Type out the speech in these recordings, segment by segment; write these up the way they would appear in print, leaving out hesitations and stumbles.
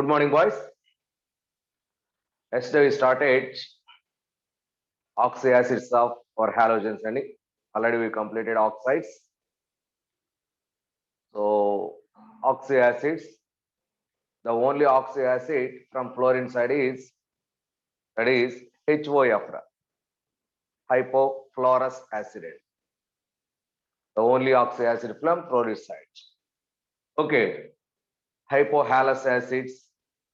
Good morning, boys. Yesterday we started oxyacids of or halogens, and already we completed oxides. So oxyacids, the only oxyacid from fluorine side is HOF, hypofluorous acid. The only oxyacid from fluorine side. Okay, hypohalous acids,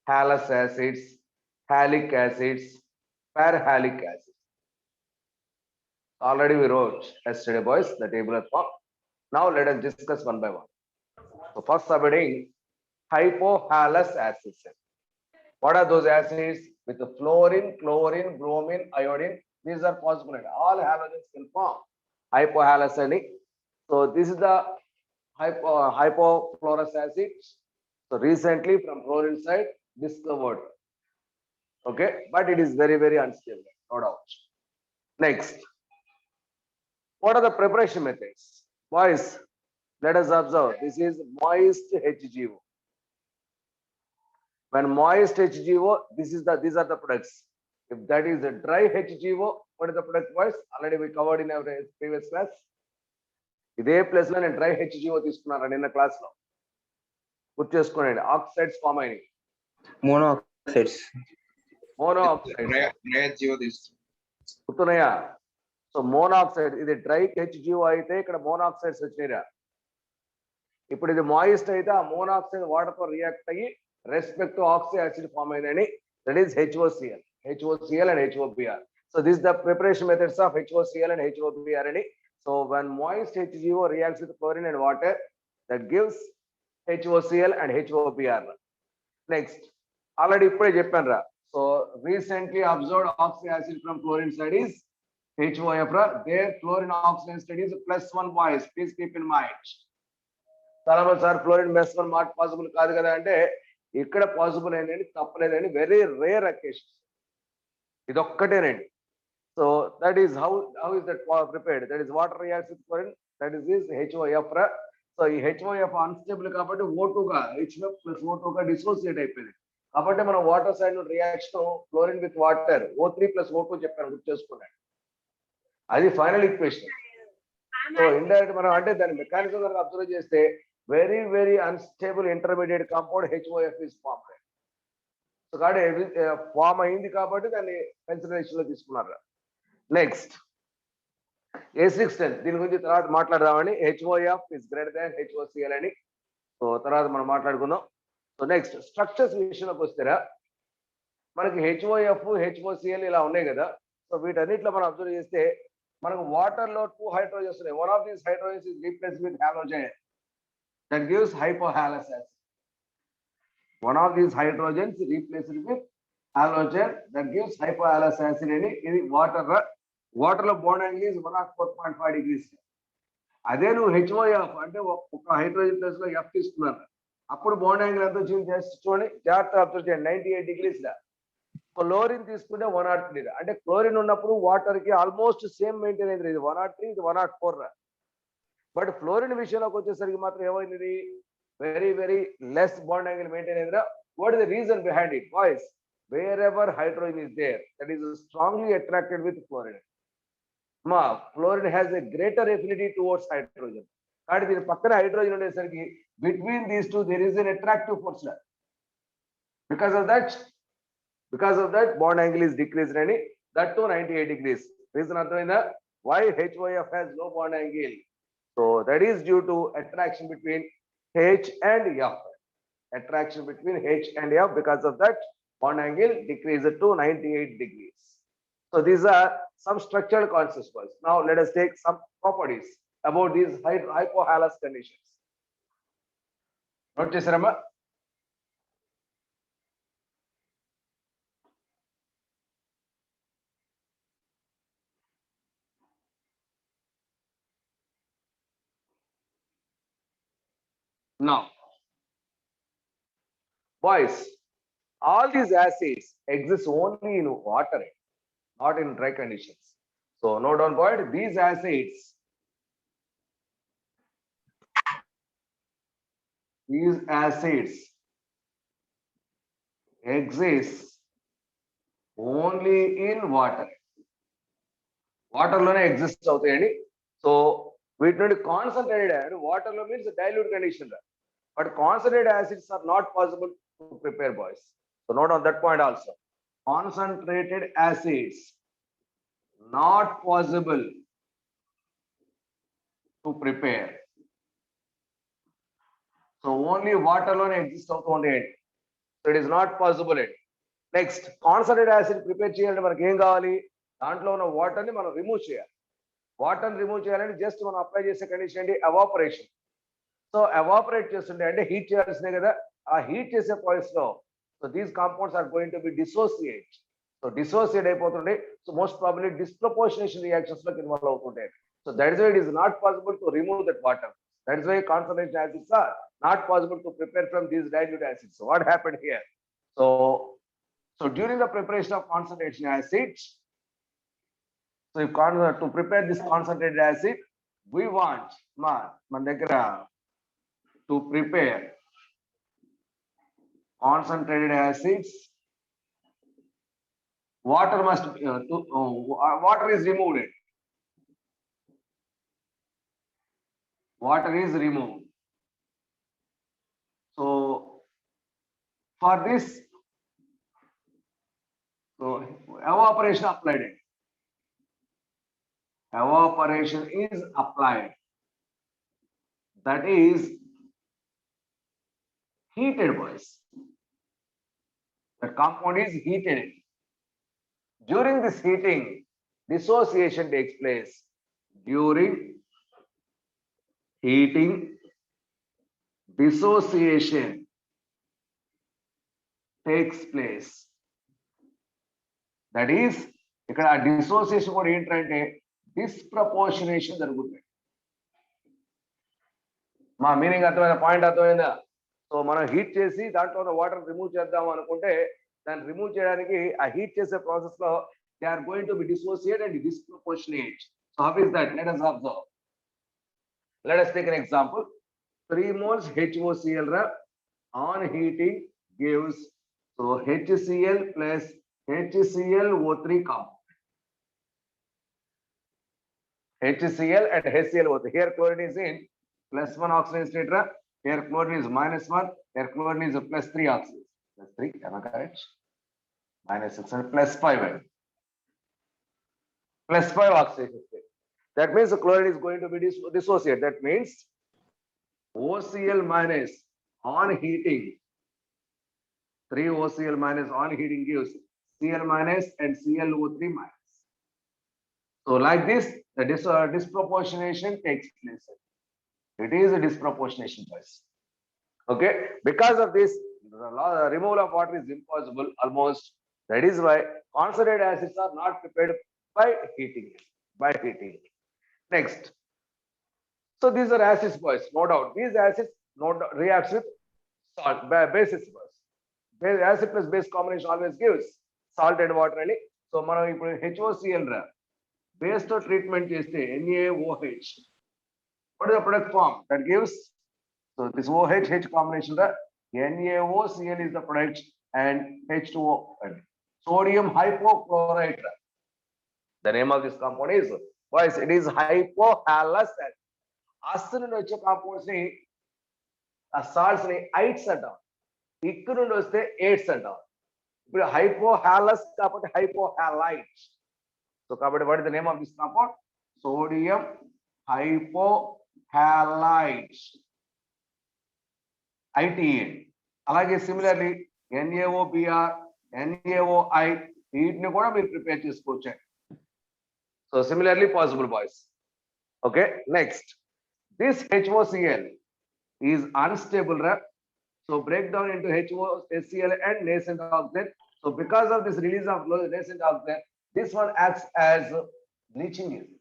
halous acids, halic acids, parahalic acids. Already we wrote yesterday, boys, the tabular form. Now let us discuss one by one. So first subheading, hypohalous acids. What are those acids? With the fluorine, chlorine, bromine, iodine. These are possible. All halogens can form hypohalous. So this is the hypofluorous acid. So recently from fluorine side discovered. Okay, but it is very, very unstable, no doubt. Next, what are the preparation methods? Boys, let us observe. This is moist HGO. When moist HGO, these are the products. If that is a dry HGO, what is the product, boys? Already we covered in our previous class. ఇదే place లో నేను dry హెచ్జిఓ తీసుకున్నాను నిన్న class లో గుర్తు చేసుకోండి. Oxides form అయినాయి, mono oxide గుర్తున్నాయా? సో మోనాక్సైడ్ ఇది డ్రై హెచ్జిఓ అయితే ఇక్కడ మోనాక్సైడ్స్ వచ్చినాయిరా. ఇప్పుడు ఇది మాయిస్ట్ అయితే ఆ మోనాక్సైడ్ వాటర్ తో రియాక్ట్ అయ్యి రెస్పెక్ట్ ఆక్సీ యాసిడ్ ఫామ్ అయిందని, that is HOCl and HOBr. So this is the preparation methods of HOCl and HOBr అని. So when moist HGO reacts with chlorine and water, that gives HOCl and HOBr. Next, already ఇప్పుడే చెప్పాను రా. So recently observed oxy acid from chlorine side is HOF. There chlorine oxygen studies +1 boys. Please keep in mind. చాలా మంది sir fluorine +1 mark possible కాదు కదా అంటే, ఇక్కడ possible అయినది తప్పలేదని వెరీ రేర్ అకేషన్స్ ఇది ఒక్కటేనండి. So that is how is that prepared. That is water reacts with fluorine, that is HOF. So ఈ HOF అన్స్టేబుల్ కాబట్టి O2 గా HF + O2 గా డిసోసియేట్ అయిపోయింది. కాబట్టి మనం water side reaction fluorine with water O3 + O2 చెప్పాను, గుర్తు చేసుకున్నాను. అది ఫైనల్ ఈక్వేషన్. సో ఇండైరెక్ట్ మనం అంటే దాని మెకానిజం కనుక అబ్జర్వ్ చేస్తే very very unstable intermediate compound HOF is form. So కాబట్టి ఫామ్ అయింది కాబట్టి దాన్ని కన్సిడరేషన్ లో తీసుకున్నారు. నెక్స్ట్ A610, దీని గురించి తర్వాత మాట్లాడదామని. HOF is greater than HOCl అని. సో తర్వాత మనం మాట్లాడుకుందాం. సో నెక్స్ట్ స్ట్రక్చర్స్ విషయంలోకి వస్తేరా, మనకి HOF, HOCl ఇలా ఉన్నాయి కదా. సో వీటన్నిటిలో మనం అబ్జర్వ్ చేస్తే మనకు వాటర్ లో 2 హైడ్రోజన్స్ ఉన్నాయి. One of these hydrogens is replaced with halogen, that gives hypohalous acid. One of these hydrogens replaced with halogen, that gives hypohalous acid. ఇది వాటర్ లో బాండ్ యాంగిల్ is 104.5 degrees. అదే నువ్వు HOF అంటే ఒక hydrogen plus లో F తీసుకున్నారు, అప్పుడు bond angle ఎంత వచ్చింది చూడండి, జాగ్రత్తగా అబ్జర్వ్ చేయండి. 98 degrees. క్లోరిన్ తీసుకుంటే 103. అంటే క్లోరిన్ ఉన్నప్పుడు వాటర్ కి ఆల్మోస్ట్ సేమ్ మెయింటైన్ అయింది. ఇది 103, ఇది 104. బట్ ఫ్లోరిన్ విషయంలోకి వచ్చేసరికి మాత్రం ఏమైంది, very very less bond angle maintain అయిందిరా. What is the reason behind it boys? Wherever hydrogen is there, that is strongly attracted with fluorine. Fluorine has a greater affinity towards hydrogen. కాబట్టి దీని పక్కన hydrogen ఉండేసరికి between these two there is an attractive force. Because of that bond angle is decreased అని, that to 98 degrees. Reason అర్థమైందా? why HOF has low bond angle? So that is due to attraction between H and F. Attraction between H and F, because of that bond angle decreased to 98 degrees. So these are some structural concepts. Now let us take some properties about these hypohalous conditions. Note chesarama. Now, boys, all these acids exist only in water, not in dry conditions. So note down point, these acids exists only in water. Water లోనే exist అవుతాయండి. So వీటి నుండి concentrated water లో means dilute condition, but concentrated acids are not possible to prepare boys. So note on that point also. Concentrated acids not possible to prepare. So only water lone exist అవుతుంది. So it is not possible. Next, concentrated acid prepare చేయాలంటే మనకి ఏం కావాలి? దాంట్లో ఉన్న water ని మనం remove చేయాలి. వాటర్ ని రిమూవ్ చేయాలంటే జస్ట్ మనం అప్లై చేసే కండిషన్ ఏంటి? ఎవాపరేషన్. సో ఎవాపరేట్ చేస్తుంటే అంటే హీట్ చేయాల్సిందే కదా. ఆ హీట్ చేసే ప్రాసెస్ లో so these compounds are going to be dissociate. So dissociate అయిపోతుండే. So most probably disproportionation reactions లో ఇన్వాల్వ్ అవుతుంటాయి. So that is why it is not possible to remove that water. That is why concentrated acids are not possible to prepare from these dilute acids. So what happened here? So during the preparation of concentration acids, so if to prepare this concentrated acid, we want to prepare concentrated acids. Water must water is removed. Water is removed. So for this, so evaporation applied. Evaporation is applied. That is heated boys. The compound is heated. During this heating, dissociation takes place. During heating, dissociation takes place. That is, ఇక్కడ dissociation కూడా ఏంటంటే డిస్ప్రపోర్షనేషన్ జరుగుతుంది. మా meaning అర్థమైన point అర్థమైందా? So మనం heat చేసి దాంట్లో ఉన్న వాటర్ రిమూవ్ చేద్దాం అనుకుంటే దాన్ని రిమూవ్ చేయడానికి ఆ హీట్ చేసే ప్రాసెస్ లో they are going to be dissociate and disproportionate. So how is that? Let us observe. Let us take an example. 3 moles HOCl on heating gives so HCl plus HClO3 compound. HCl and HClO3. Here chlorine is in +1 oxygen state. Here chlorine is -1. Here chlorine is +3 oxygen. +3, am I correct? -6 and +5. +5 oxygen state. That means the chlorine is going to be dissociated. That means OCl minus on heating, 3 OCl minus on heating gives Cl minus and ClO3 minus. So like this, the disproportionation takes place. It is a disproportionation process. Okay, because of this, the removal of water is impossible almost. That is why concentrated acids are not prepared by heating. Next, so these are acids boys, no doubt. These acids reacts with salt, bases boys. Acid plus base combination always gives salt and water. So మనం ఇప్పుడు HOCl base to treatment చేస్తే NaOH. What is the product form that gives? So this OH combination NaOCl is the product and H2O, sodium hypochlorite. The name of this compound is, boys, it is hypohalous. అస్సు నుండి వచ్చే compounds ని ఆ salts ని ఐట్స్ అంటాం, ఇక్కడ నుండి వస్తే eights అంటాం. ఇప్పుడు హైపోహాలస్ కాబట్టి హైపోహాలైట్. సో కాబట్టి what is the name of this compound? Sodium hypohalite, ITA. అలాగే సిమిలర్లీ NaOBr, NaOI వీటిని కూడా మీరు ప్రిపేర్ చేసుకోవచ్చు. So similarly possible boys. Okay, next, this HOCl is unstable. So break down into HOCl and nascent oxide. So because of this release of nascent oxide, this one acts as bleaching agent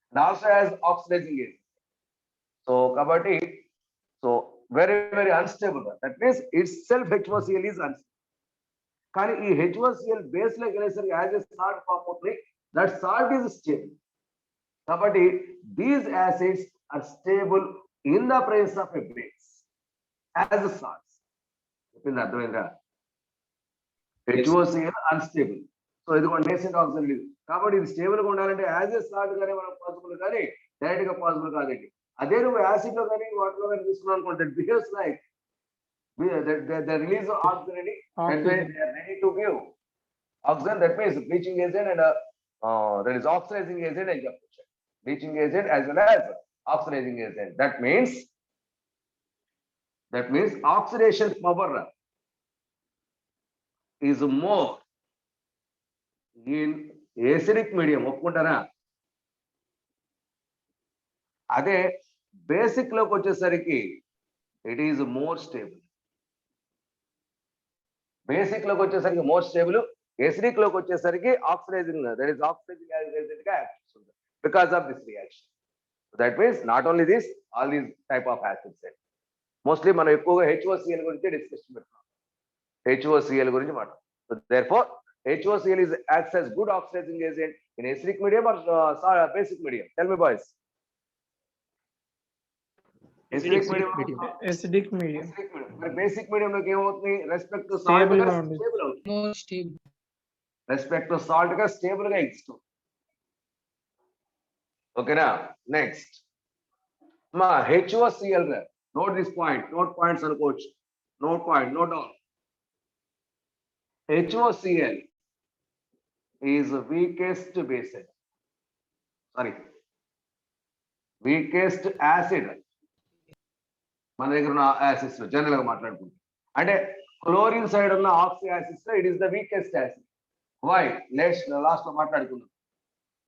and also as oxidizing agent. So kabatti, so very unstable. That means itself HOCl is unstable. కానీ ఈ HOCl base లోకి వెళ్ళేసరికి as a salt form అవుతుంది. That salt is stable. Kabatti, these acids are stable in the presence of a base as a salt. HOCl unstable. So ఇది కూడా nascent oxygen లేదు కాబట్టి ఇది స్టేబుల్ గా ఉండాలంటే యాజ్ ఎ సాల్ట్ గానే మనం పాసిబుల్ కానీ డైరెక్ట్ గా పాసిబుల్ కాదండి. అదే నువ్వు యాసిడ్ లో కానీ వాటర్ లో కానీ తీసుకున్నావు అనుకుంటే behaves like the release of oxygen and when they are ready to give oxygen, that means bleaching agent and there is oxidizing agent and bleaching agent as well as oxidizing agent. That means oxidation power is more in acidic medium. ఒప్పుకుంటారా? అదే basic లోకి వచ్చేసరికి it is more stable. Basic లోకి వచ్చేసరికి more stable, acidic లోకి వచ్చేసరికి oxidizing, that is oxidizing agent గా act చేస్తుంది because of this reaction. That means not only this, all these type of acids. Mostly మనం ఎక్కువగా HOCl గురించి డిస్కషన్ పెడుతున్నాం, HOCl గురించి మాట. So therefore HOCl is acts as good oxidizing agent in acidic medium or basic medium. Tell me boys. Acidic medium. మరి basic medium లోకి ఏమవుతుంది? Respect to salt గా స్టేబుల్ అవుతుంది, More stable. Respect to salt గా stable గా exist. ఓకేనా? Next మా HOCl note this point, note points అనుకోవచ్చు, note point, note down. HOCl is weakest base, sorry, weakest acid మన దగ్గర ఉన్న యాసిడ్స్ లో జనరల్ గా మాట్లాడుకుంటాం. అంటే క్లోరిన్ సైడ్ ఉన్న ఆక్సీ యాసిడ్స్ లో it is the weakest acid. Why? Last లో మాట్లాడుకుందాం.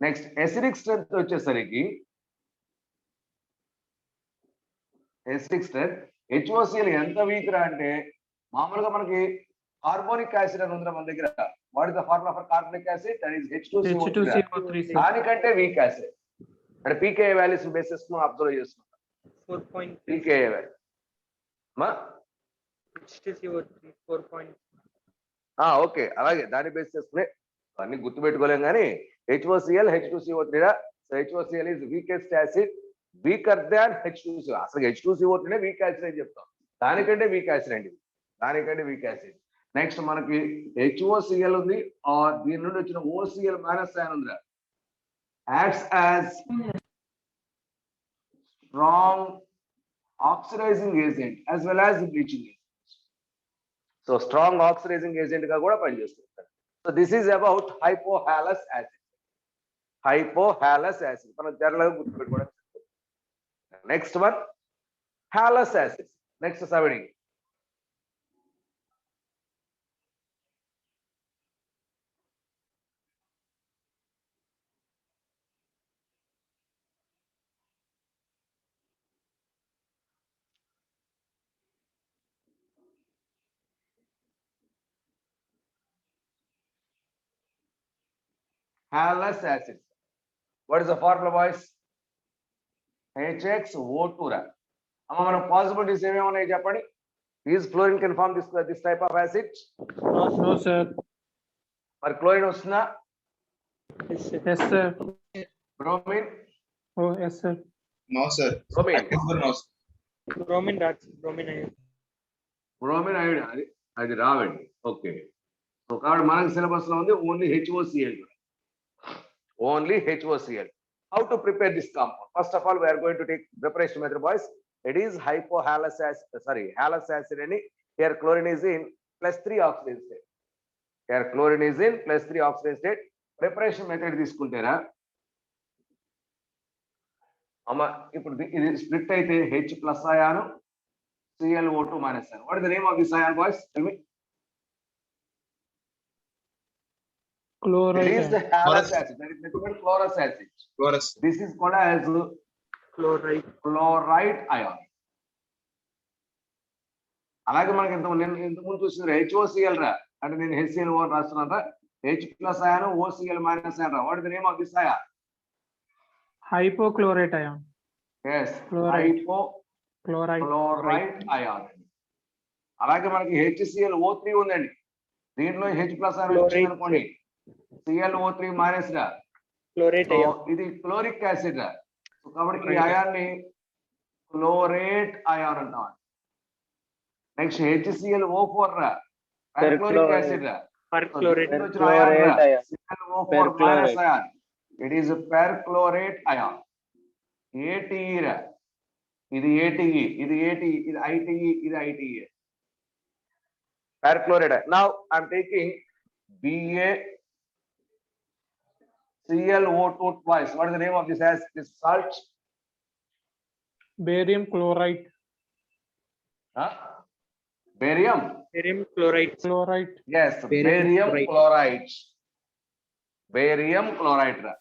నెక్స్ట్ ఎసిడిక్ స్ట్రెంత్ వచ్చేసరికి HOCl ఎంత వీక్ రా అంటే మామూలుగా మనకి కార్బోనిక్ యాసిడ్ అని ఉంది మన దగ్గర. What is the formula for carbonic acid? That is H2CO3. దానికంటే వీక్ యాసిడ్. అంటే pKa వాల్యూస్ బేసిస్ మనం అబ్జర్వ్ చేస్తున్నాం. 4.3. pKa వాల్యూ మా H2CO3 4. ఓకే, అలాగే దాన్ని బేస్ చేసుకునే అన్ని గుర్తుపెట్టుకోలేం కానీ HOCl H2CO3 రా. So HOCl is weakest acid, weaker than H2CO. అసలు H2CO3 నే వీక్ యాసిడ్ అని చెప్తాం, దానికంటే వీక్ యాసిడ్ అండి, దానికంటే వీక్ యాసిడ్. నెక్స్ట్ మనకి HOCl ఉంది, దీని నుండి వచ్చిన OCl మైనస్ అయాన్ ఉందిరా, acts as strong oxidizing agent as well as bleaching agent. So strong oxidizing agent గా కూడా పనిచేస్తుంది. So this is about hypohalous acid. Hypohalous acid మనం జనరల్గా గుర్తుపెట్టుకోవడం. Next one halous acid. Next 7. Halous acid. What is the formula boys? HXO2 రా. అమ్మ మనం possibilities ఏమేమి ఉన్నాయి చెప్పండి. Is fluorine can form this type of acid? No sir. మరి క్లోరిన్ వస్తుందా? Yes sir. Bromine? Oh yes sir. No sir. Bromine Bromine dots. Bromine ion. Bromine అయోడ్ అది రావండి. ఓకే, సో కాబట్టి మనకి సిలబస్ లో ఉంది only HOCl. Only HOCl. How to prepare this compound? First of all, we are going to take preparation method boys. It is halous acid and here chlorine is in +3 oxidation state. Here chlorine is in +3 oxidation state. Preparation method తీసుకుంటేరా అమ్మ ఇప్పుడు ఇది split అయితే H+ ion ClO2- ion. What is the name of this ion boys? Tell me. Chloride. It is the halous acid. That is nothing but chlorous acid. Chorus. This is called as chloride ion. అలాగే మనకి ఇంతకుముందు చూసిన HOCl రా, అంటే నేను HCl రాస్తున్నాను రా. H+ ion OCl- ion రా. What is the name of this ion? Hypochlorite ion. yes, Chloride. hypochlorite ion. అలాగే మనకి HClO3 ఉందండి, దీంట్లో H+ అయాన్ వచ్చింది అనుకోండి, ClO3- రా. Chlorate ion. ఇది క్లోరిక్ యాసిడ్ రా. కాబట్టి ఈ అయాన్ని క్లోరేట్ అయాన్ అంటాం. నెక్స్ట్ HClO4 రా, క్లోరిక్ యాసిడ్ రా. perchlorate. Perchlorate ion. ClO4 minus ion. It is a perchlorate ion. ATE రా. ఇది ATE, ఇది ATE, ఇది ITE, ఇది ITE. Perchlorate ion. Now I'm taking BaClO2 twice. What is the name of this acid? This salt? Barium chloride. Huh? Barium? Barium chloride. Chloride. Yes, Barium barium chloride. Barium chloride. ra.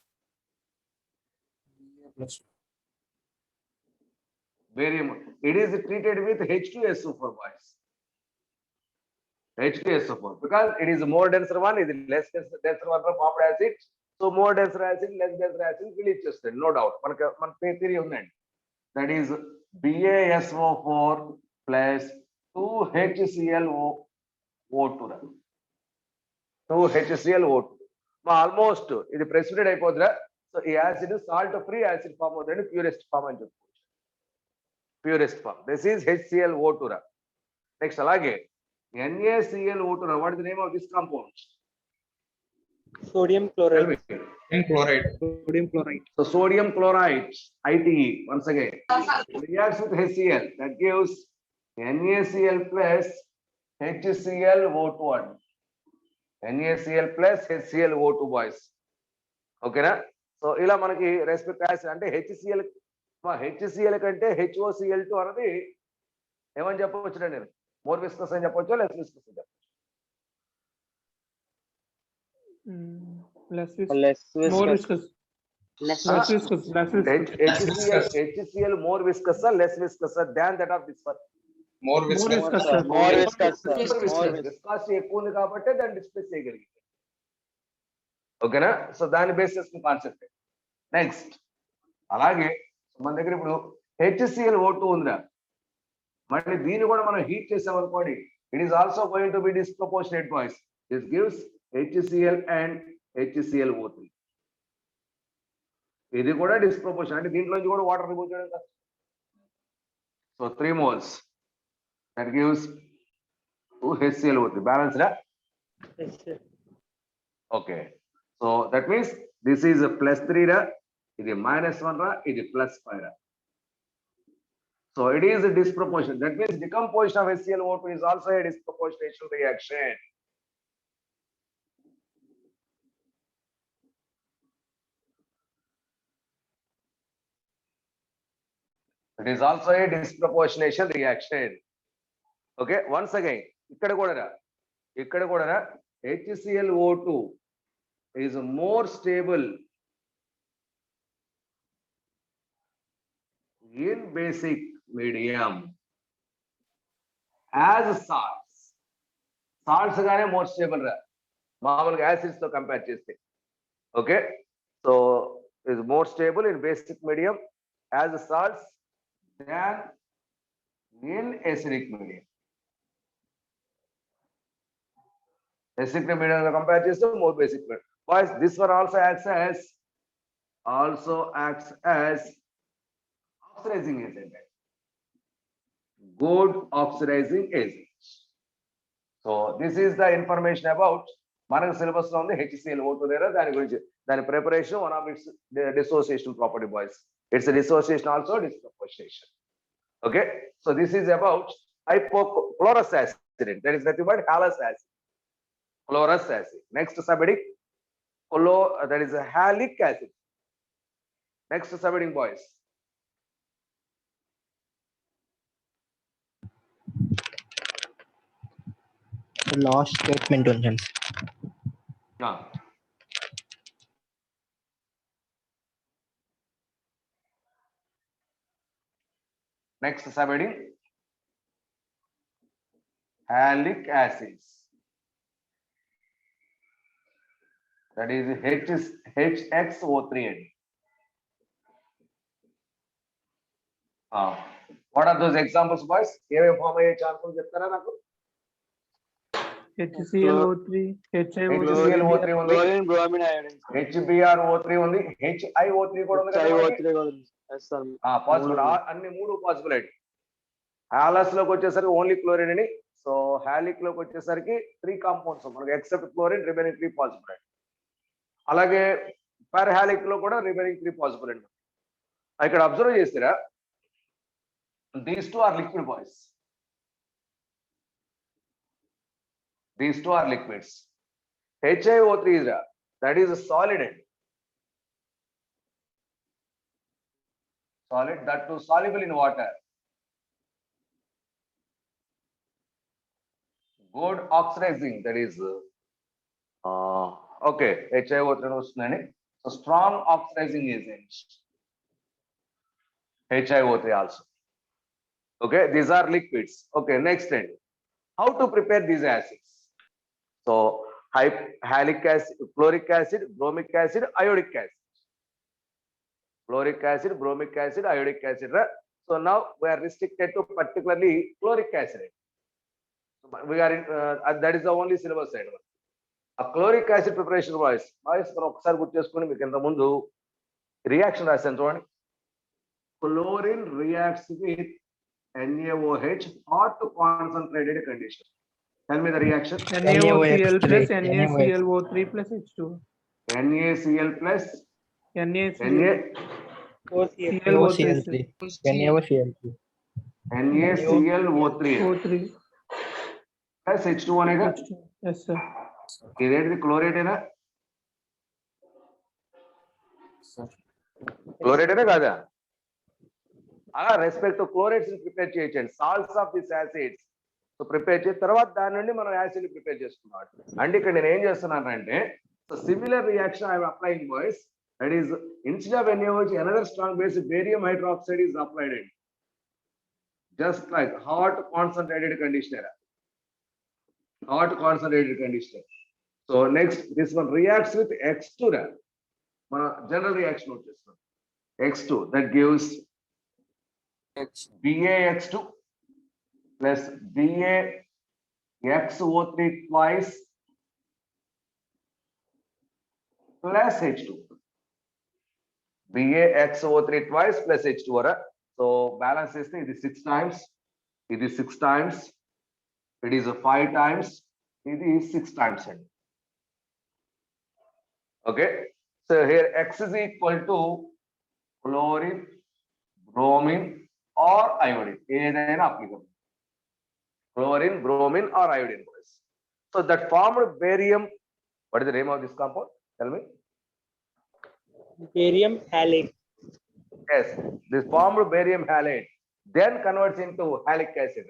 Barium. It is treated with H2SO4 boys. H2SO4 because it is a more denser one, it is less denser one formed acid. So more denser acid, less denser acid release chestad, no doubt. మన theory ఉందండి. That is BaSO4 plus 2HClO2. 2HClO2. Almost ఇది precipitate అయిపోతుందా? So ఈ acid salt free acid form అవుతుంది, purest form అని చెప్పుకోవచ్చు. Purest form. This is HClO2 రా. Next అలాగే NaClO2 రా. What is the name of this compound? Sodium chloride. Chloride. Sodium chloride. So sodium chloride, ITE, once again, reacts with HCl. That gives NaCl plus HClO2. NaCl plus HClO2 boys. Okay na? So ఇలా మనకి respect acid అంటే HCl కంటే HOCl2 అనేది ఏమని చెప్పవచ్చు నేను? More viscous అని చెప్పొచ్చు, లెస్ విస్కస్ అని చెప్పొచ్చు. Less viscous. Less More viscous. viscous. Less viscous. Less viscous. HCl more viscous or less viscous than that of this one? More More viscous. viscous, sir. More viscous. More viscous. Viscosity ఎక్కువ ఉంది కాబట్టి దాన్ని displays చేయగలిగింది. ఓకేనా? So దాని basis concept. Next అలాగే మన దగ్గర ఇప్పుడు HClO2 ఉందా, మళ్ళీ దీన్ని కూడా మనం హీట్ చేసాం అనుకోండి, it is also going to B disproportionate boys. This gives HCl and HClO3. ఇది కూడా డిస్ప్రపోర్షన్, అంటే దీంట్లోంచి కూడా వాటర్ రిమూవ్ చేయడం కష్టం. So 3 moles that gives 2 HClO3. Balance ra? Yes, sir. Okay. So that means this is a +3 ra, ఇది -1 ra, ఇది +5 ra. So it is a disproportion. That means decomposition of HClO2 is also a disproportionation reaction. It is also a disproportionation reaction. Okay, once again, ఇక్కడ కూడా HClO2 is more stable in basic medium as salts. Salts గానే more stable రా, మామూలుగా acids తో compare చేస్తే. Okay, so is more stable in basic medium as salts than in acidic medium. Acidic medium compare చేస్తే more basic medium. Boys, this one also acts as oxidizing agent. Good oxidizing agent. So this is the information about మనకు syllabus లో ఉంది HClO2 దగ్గర, దాని గురించి దాని preparation, one of it's dissociation property boys. It's a dissociation also, disproportionation. Okay, so this is about hypochlorous acid. That is nothing but halous acid. Chlorous acid. Next subheading, that is a halic acid. Next subheading boys. Last statement ఉంచండి. Next subheading, halic acids. That is HXO3. What are those examples boys? ఏమేం form అయ్యే chances చెప్తారా నాకు? HClO3, HiO3, HClO3 ఉంది, Chlorine, bromine, iodine. HBrO3 ఉంది, HiO3 కూడా ఉంది కదా మనకి? HiO3 కూడా ఉంది. Yes, sir. పాసిబుల్, అన్ని 3 పాసిబుల్. హాలస్ లోకి వచ్చేసరికి ఓన్లీ క్లోరిన్ అని, సో హాలిక్ లోకి వచ్చేసరికి 3 కాంపౌండ్స్ మనకి ఎక్సెప్ట్ క్లోరిన్ రిమైనింగ్ 3 పాసిబుల్ అండి. అలాగే పర్ హాలిక్ లో కూడా రిమైనింగ్ 3 పాసిబుల్ అండి. ఇక్కడ అబ్జర్వ్ చేస్తారా, these two are liquid boys, these two are liquids. HiO3 is that is a solid end, solid, that too soluble in water, good oxidizing, that is okay, HiO3 వస్తుందని. So strong oxidizing agent, HiO3 also. Okay, these are liquids. Okay, next end, how to prepare these acids? So halic acid, chloric acid, bromic acid, iodic acid, chloric acid, bromic acid, iodic acid. So now we are restricted to particularly chloric acid. We are in, that is the only syllabus side. A chloric acid preparation boys మనం ఒకసారి గుర్తు చేసుకొని మీకు ఇంత ముందు reaction రాశాను చూడండి. Chlorine reacts with NaOH hot concentrated condition. Tell me the reaction. NaOCl plus NaOH. NaClO3 plus H2. NaCl plus NaCl. OCl. NaOCl3. NaOCl3. NaClO3 O3. plus H2 అనేగా. Yes, sir. ఇదేంటిది క్లోరైడ్ ఏనా? Chloride ఏనా కాదా? Respect to chlorides prepare చేయొచ్చండి. Salts of this acids so prepare చేసిన తర్వాత దాని నుండి మనం యాసిడ్ ప్రిపేర్ చేసుకున్నాం. అంటే ఇక్కడ నేను ఏం చేస్తున్నానంటే, so similar reaction I applying boys, that is instead of NaOH another strong base barium hydroxide is applied అండి, just like hot concentrated conditioner, hot concentrated conditioner. So next this one reacts with X2 మన general reaction వచ్చేస్తున్నాం. X2 that gives BaX2 plus BaXO3 twice plus H2. BaXO3 twice plus H2. So balance is it is 6 times. It is 6 times. It is 5 times. It is 6 times. Okay. So here X is equal to chlorine, bromine, or iodine. Either applicable. Chlorine, bromine, or iodine. So that formed barium. What is the name of this compound? Tell me. Barium halate. Yes, this formed barium halate then converts into halic acid.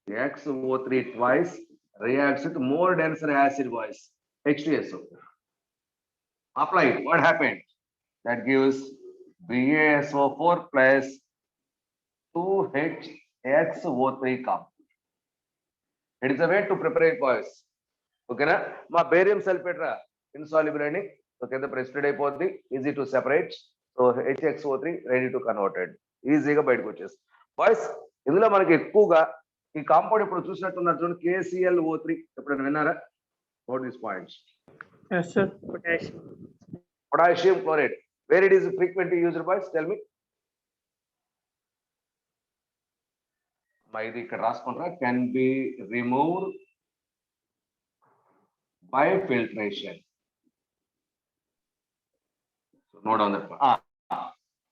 BaXO3 twice reacts with more denser acid boys, H2SO. Apply it. What happened? That gives BaSO4 plus 2HXO3 compound. It is a way to prepare it, boys. Okay, na? Ma barium sulfate insoluble and okay, the precipitate అయిపోద్ది, easy to separate. So HXO3 ready to converted. ఈజీగా బయటకు వచ్చేసి boys. ఇందులో మనకి ఎక్కువగా ఈ compound ఇప్పుడు చూసినట్టున్నారు చూడండి, KClO3 ఎప్పుడైనా విన్నారా? What these points? Yes, sir. Potassium. Potassium chloride. Where it is frequently used, boys? Tell me. ఇది ఇక్కడ రాసుకుంటారా, can be removed by filtration. So note on that one.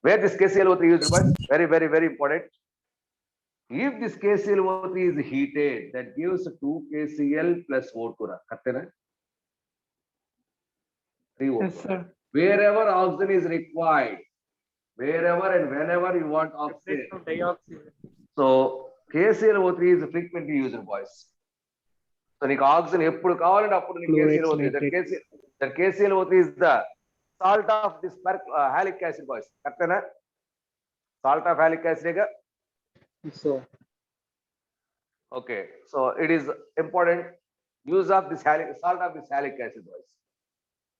Where this KClO3 used, boys? Very, very, very important. If this KClO3 is heated, that gives 2 KCl plus O2. Correct? 3 O2. Yes, sir. Wherever oxygen is required, wherever and whenever you want oxygen. Separate from dioxide. So KClO3 is frequently used, boys. So నీకు oxygen ఎప్పుడు కావాలంటే అప్పుడు నీకు KClO3. That KClO3 is the salt of this halic acid, boys. కరెక్టేనా? Salt of halic acid. So Okay, so it is important use of this salt of this halic acid, boys.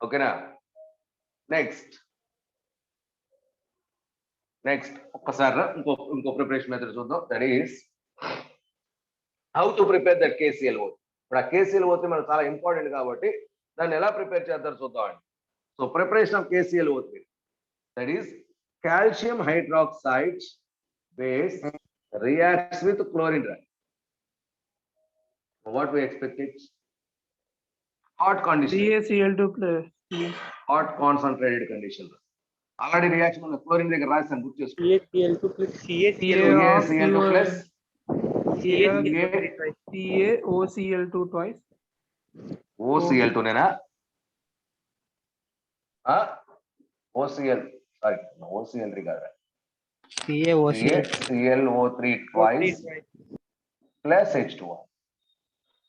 Okay na? Next ఒక్కసారి ఇంకో preparation method చూద్దాం. That is how to prepare that KClO3. ఇప్పుడు ఆ KClO3 మనకు చాలా important కాబట్టి దాన్ని ఎలా ప్రిపేర్ చేద్దాం చూద్దామండి. So preparation of KClO3. That is calcium hydroxide base reacts with chlorine. What we expected? Hot condition, CaCl2 plus hot concentrated condition. Already reaction on the chlorine దగ్గర రాశాను గుర్తు చేసుకో. CaCl2 plus CaCl2 CaCl2 plus CaOCl2 twice. OCl2 నేనా? OCl, sorry, OCl3 కాదు. CaOCl. CaClO3 twice plus H2O.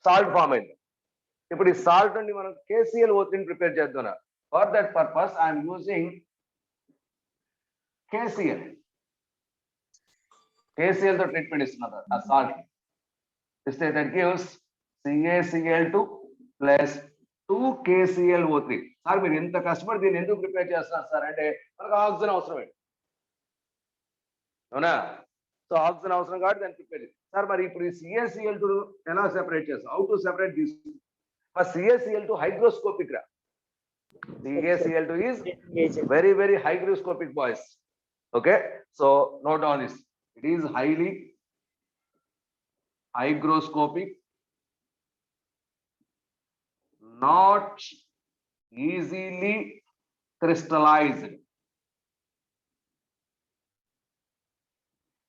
Salt form అయింది. ఇప్పుడు ఈ salt నుండి మనం KClO3 ప్రిపేర్ చేద్దాం. For that purpose I'm using KCl. KCl తో ట్రీట్మెంట్ ఇస్తున్నారు ఆ సాల్ట్. ఇస్తే that gives CaCl2 plus 2KClO3. Sir మీరు ఇంత కష్టపడి దీన్ని ఎందుకు ప్రిపేర్ చేస్తున్నారు సార్ అంటే మనకు ఆక్సిజన్ అవసరమే, అవునా? సో ఆక్సిజన్ అవసరం కాబట్టి దాన్ని ప్రిపేర్ చేస్తాం. సార్ మరి ఇప్పుడు ఈ CaCl2 ఎలా సెపరేట్ చేస్తాం? How to separate this? CaCl2 hygroscopic ra. CaCl2 is very, very hygroscopic, boys. Okay, so note down this. It is highly hygroscopic, not easily crystallized,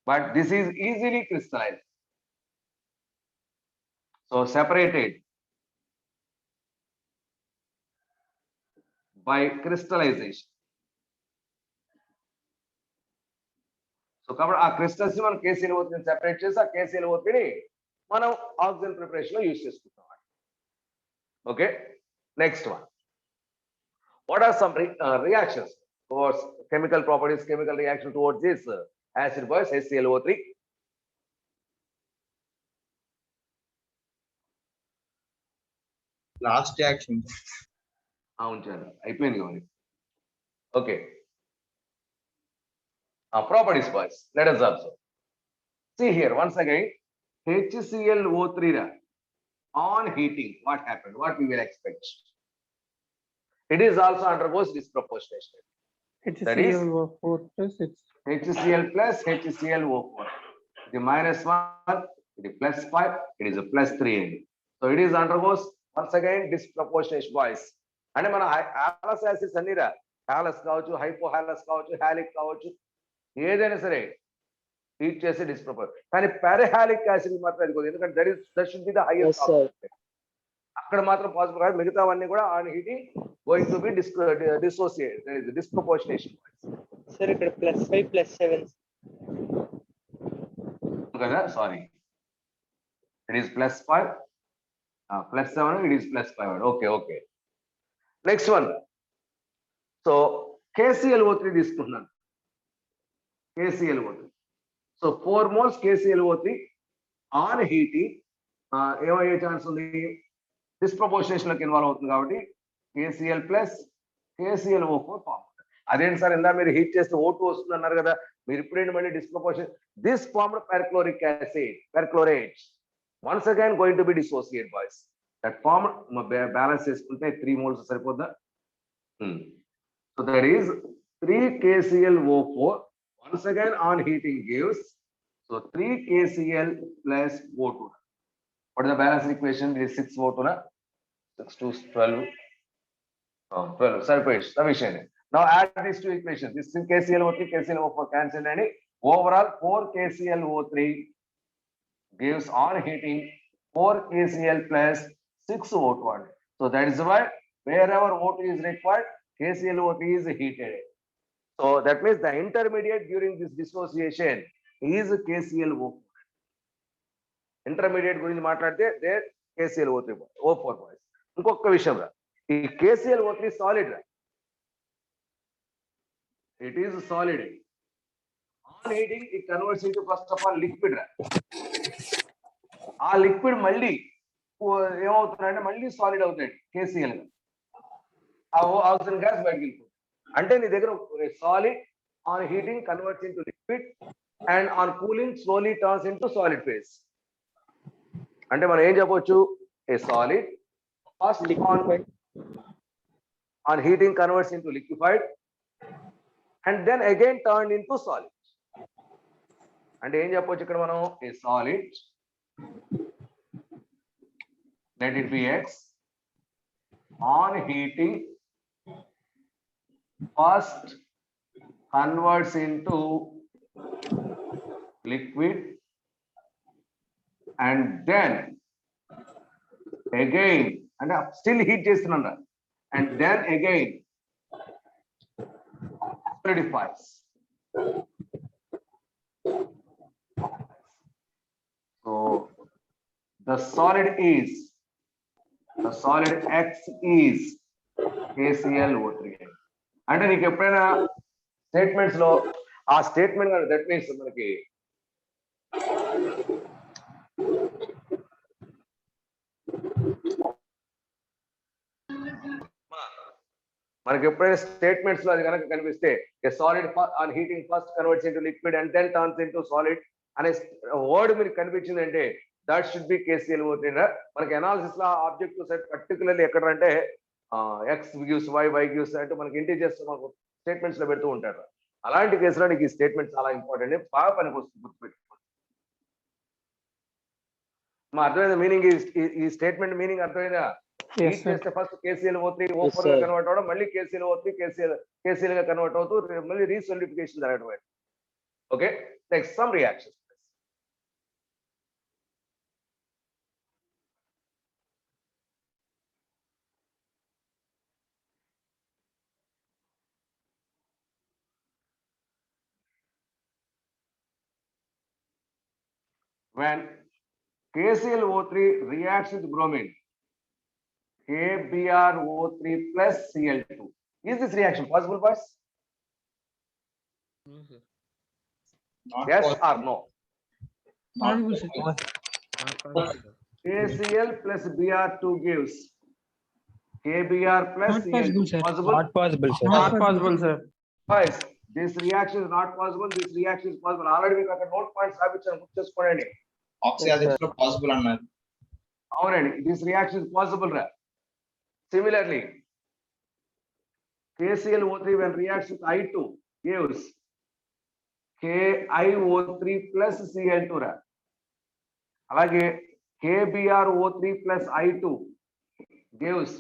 but this is easily crystallized. So separated by crystallization. So కాబట్టి ఆ crystals మనం KClO3 separate చేసి ఆ KClO3 మనం oxygen preparation లో use చేసుకుంటాం. Okay, next one. What are some reactions towards chemical properties, chemical reaction towards this acid boys HClO3? Last reaction. అవును sir, అయిపోయింది కదా. Okay, properties boys, let us observe. See here once again, HClO3 on heating, what happened? What we will expect? It is also undergoes disproportionation. That is HClO4 plus HCl plus HClO4. The -1, it is +5, it is a +3. So it is undergoes once again disproportionation boys. అంటే మన హాలస్ acids అన్ని రా, హాలస్ కావచ్చు, హైపోహాలస్ కావచ్చు, హాలిక్ కావచ్చు, ఏదైనా సరే heat చేసి డిస్ప్రపోర్. కానీ పారాహాలిక్ యాసిడ్ మాత్రం అది, ఎందుకంటే that should be the highest. అక్కడ మాత్రం పాసిబుల్ కాదు, మిగతావన్నీ కూడా on heating going to be dissociate, disproportionation. Sir ఇక్కడ +5 +7 కదా, sorry, it is +5 +7, it is +5. Okay okay, next one. So KClO3 తీసుకుంటున్నాను. KClO3, so 4 moles KClO3 on heating ఏమయ్యే chance ఉంది? డిస్ప్రపోర్షనేషన్ లోకి ఇన్వాల్వ్ అవుతుంది కాబట్టి KCl plus KClO4 ఫార్మ్. అదేంటి sir, ఇందా మీరు హీట్ చేస్తే O2 వస్తుంది అన్నారు కదా, మీరు ఇప్పుడేంటి మళ్ళీ disproportion? This formed perchloric acid, perchlorate, once again going to be dissociate boys. That form balance చేసుకుంటే 3 moles సరిపోద్దా? So that is 3 KClO4 once again on heating gives, so 3 KCl plus O2. What is the balance equation? It is 6 O2 na, 6 to 12, 12 sufficient. Now add these two equations, this is KClO3, KClO4 cancel, and overall 4 KClO3 gives on heating 4 KCl plus 6 O2. So that is why wherever O2 is required, KClO3 is heated. So that means the intermediate during this dissociation is KClO4. Intermediate గురించి మాట్లాడితే there KClO3 O4 boys. ఇంకొక విషయం రా, ఈ KClO3 solid రా, it is solid. On heating it converts into first of all liquid రా. ఆ liquid మళ్ళీ ఏమవుతుందంటే మళ్ళీ సాలిడ్ అవుతాయి KCl గా, ఆ ఆక్సిజన్ గ్యాస్ బయటకి వెళ్ళిపోతుంది. అంటే నీ దగ్గర solid on heating converts into liquid and on cooling slowly turns into solid phase. అంటే మనం ఏం చెప్పొచ్చు, a solid first on heating converts into liquefied and then again turned into solid. And ఏం చెప్పొచ్చు ఇక్కడ మనం a solid, let it be X, on heating first converts into liquid and then again and still heat చేస్తున్నా and then again solidifies. So the solid X is KClO3. అంటే నీకు ఎప్పుడైనా statements లో ఆ స్టేట్మెంట్ దట్ మీన్స్ మనకి మనకి ఎప్పుడైనా statements లో అది కనుక కనిపిస్తే a solid on heating first converts into liquid and then turns into solid అనే వర్డ్ మీకు కనిపించింది అంటే దట్ షుడ్ బి KClO3. మనకి అనాలిసిస్ లో ఆబ్జెక్టివ్ సెట్ పర్టికులర్లీ ఎక్కడ అంటే ఎక్స్ గివ్స్ వై గివ్స్ అంటే మనకి ఇంటీజర్స్ మనకు స్టేట్మెంట్స్ లో పెడుతూ ఉంటారు. అలాంటి కేసులో నీకు ఈ స్టేట్మెంట్ చాలా ఇంపార్టెంట్, బాగా పనికి వస్తుంది, గుర్తుపెట్టుకోండి. మా అర్థమైందా మీనింగ్? ఈ స్టేట్మెంట్ మీనింగ్ అర్థమైందా? Yes, sir. చేస్తే ఫస్ట్ KClO3 O4 Yes, గా sir. కన్వర్ట్ అవడం, మళ్ళీ KClO3 KCl గా కన్వర్ట్ అవుతూ మళ్ళీ రీసొలిడిఫికేషన్ జరగడం. Okay, next some reactions. When KClO3 reacts with bromine, KBrO3 plus Cl2. Is this reaction possible, boys? Yes or no? KCl plus Br2 gives KBr plus Cl2. Possible? Not possible, sir. Not possible, sir. Boys, this reaction is not possible. This reaction is possible. Already we got a note points రాపించాను, గుర్తు చేసుకోండి. Oxidisation లో possible అన్నారు. అవునండి, this reaction is possible. Similarly, KClO3 when reacts with I2 gives KiO3 plus Cl2. అలాగే KBrO3 plus I2 gives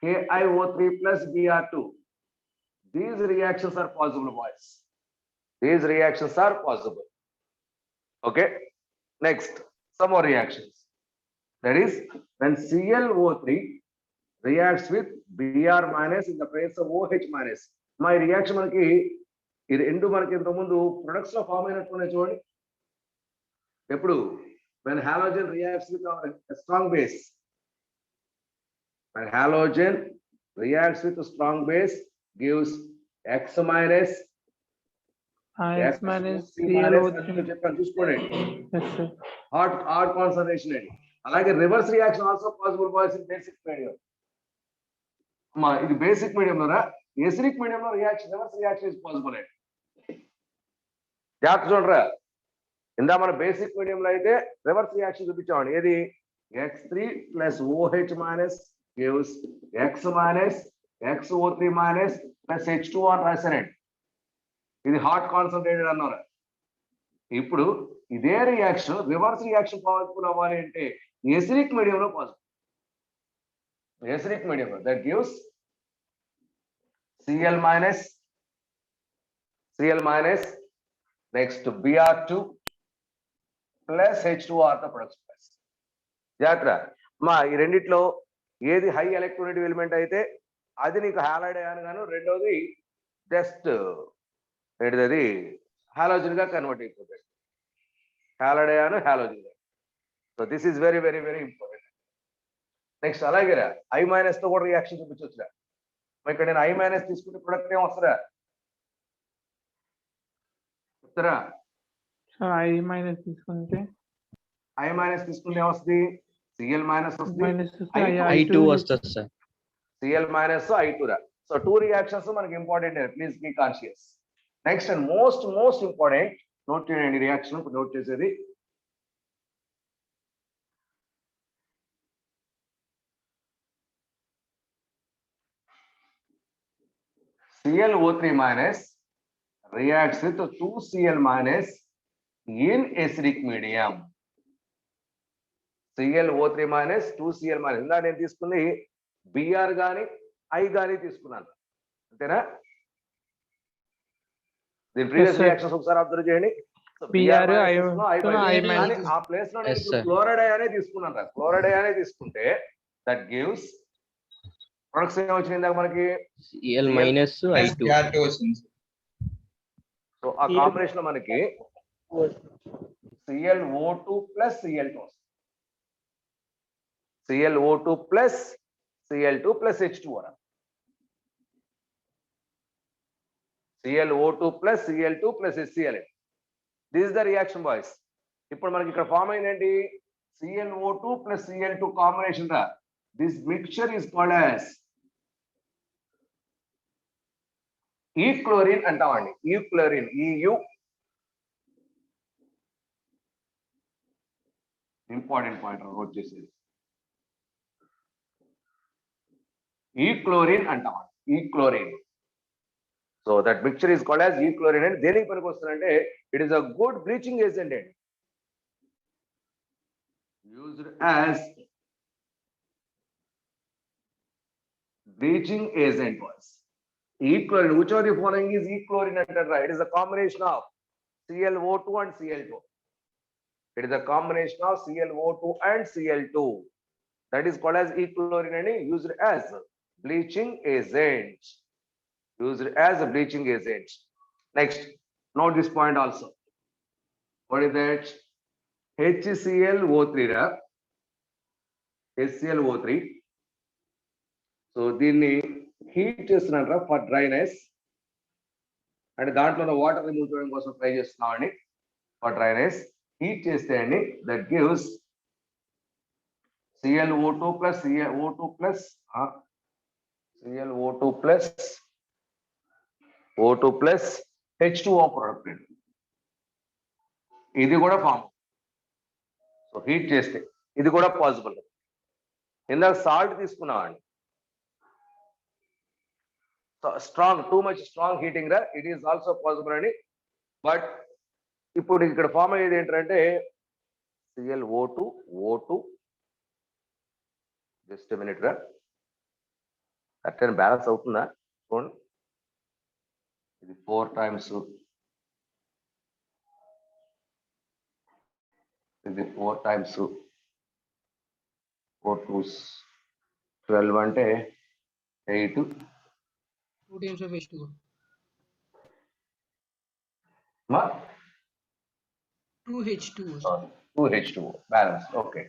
KiO3 plus Br2. These reactions are possible, boys. These reactions are possible. Okay, next some more reactions. That is when ClO3 reacts with Br minus in the presence of OH minus. My reaction మనకి ఇది రెండు మనకి ఇంత ముందు products లో form అయినట్టునే చూడండి. ఎప్పుడు when halogen reacts with a strong base, when halogen reacts with a strong base gives X minus X minus ClO3. చెప్పాను చూసుకోండి. Yes, sir. హాట్ కాన్సన్ట్రేషన్ అండి. అలాగే reverse reaction also possible boys in basic medium. ఇది basic medium లోనా, acidic medium లో reaction reverse reaction is possible అండి. జాగ్రత్త చూడరా, ఇందా మన బేసిక్ మీడియం లో అయితే రివర్స్ రియాక్షన్ చూపించామండి. ఏది X3 plus OH minus gives X minus XO3 minus plus H2 అని రాశారండి. ఇది హాట్ కాన్సన్ట్రేటెడ్ అన్నారు. ఇప్పుడు ఇదే రియాక్షన్ రివర్స్ రియాక్షన్ పాసిబుల్ అవ్వాలి అంటే ఎసిడిక్ మీడియంలో పాసిబుల్. ఎసిడిక్ మీడియంలో that gives Cl minus next Br2 plus H2R తో ప్రొడక్ట్స్ ప్లస్. జాగ్రత్త మా ఈ రెండిట్లో ఏది హై ఎలక్ట్రోనెగేటివ్ ఎలిమెంట్ అయితే అది నీకు హాలైడ్ అయాన్ గాను, రెండోది జస్ట్ ఏంటిది హాలోజన్ గా కన్వర్ట్ అయిపోతుంది. Halide ion halogen. So this is very very very important. Next అలాగే I మైనస్ తో కూడా రియాక్షన్ చూపించవచ్చురా. ఇక్కడ నేను I మైనస్ తీసుకుంటే ప్రొడక్ట్ ఏం వస్తుందా? చెప్తారా? I minus తీసుకుంటే I మైనస్ తీసుకుంటే ఏమొస్తుంది? Cl మైనస్ వస్తుంది, I2 వస్తుంది సార్. Cl మైనస్ I2 రా. సో టూ రియాక్షన్స్ మనకి important, please be conscious. Next and most important note చేయండి రియాక్షన్. ఇప్పుడు నోట్ చేసేది ClO3 minus reacts with 2Cl minus in acidic medium. ClO3 minus 2Cl minus. ఇందా నేను తీసుకుంది Br గాని I గాని తీసుకున్నాను అంతేనా? దీని ప్రీవియస్ sir. రియాక్షన్స్ ఒకసారి అబ్జర్వ్ చేయండి. Br, I కానీ minus. ఆ ప్లేస్ లో Yes, నేను sir. క్లోరైడ్ అయానే తీసుకున్నాను. క్లోరైడ్ అయానే తీసుకుంటే దట్ గివ్స్ ప్రొడక్ట్స్ ఏమొచ్చింది ఇందాక మనకి? Cl minus I2. Br2 వచ్చింది. సో ఆ కాంబినేషన్ లో మనకి ClO2 plus Cl2 ClO2 plus Cl2 plus H2 అన్న. ClO2 plus Cl2 plus HCl. This is the reaction boys. ఇప్పుడు మనకి ఇక్కడ ఫామ్ అయిందండి ClO2 plus Cl2 కాంబినేషన్ రా. This mixture is called as echlorine అంటామండి. echlorine EU important point note చేసేది. echlorine అంటామండి. echlorine. So that mixture is called as echlorine and దేనికి పనికి వస్తుందంటే it is a good bleaching agent and used as bleaching agent was echlorine. Which of the following is echlorine antarra? It is a combination of ClO2 and Cl2. It is a combination of ClO2 and Cl2. That is called as echlorine and used as bleaching agent. Used as a bleaching agent. Next, note this point also. What is that? HClO3 ra. HClO3. So దీన్ని heat చేస్తున్నారా for dryness అంటే దాంట్లో ఉన్న water remove చేయడం కోసం try చేస్తున్నామండి for dryness. Heat చేస్తే అండి that gives ClO2 plus ClO2 plus ClO2 plus O2 plus H2O product. ఇది కూడా ఫామ్. సో హీట్ చేస్తే ఇది కూడా పాసిబుల్. ఇందాక సాల్ట్ తీసుకున్నామండి. Strong too much strong heating రా ఇట్ ఈస్ ఆల్సో పాసిబుల్ అండి. బట్ ఇప్పుడు ఇక్కడ ఫామ్ అయ్యేది ఏంటంటే ClO2 O2 జస్ట్ మినిట్ రా అట్లా బ్యాలెన్స్ అవుతుందా చూడండి. ఇది 4 times ఇది 4 times 4 2s 12 అంటే 8 2 times of H2O. మా 2 H2O. 2 H2O balance. Okay,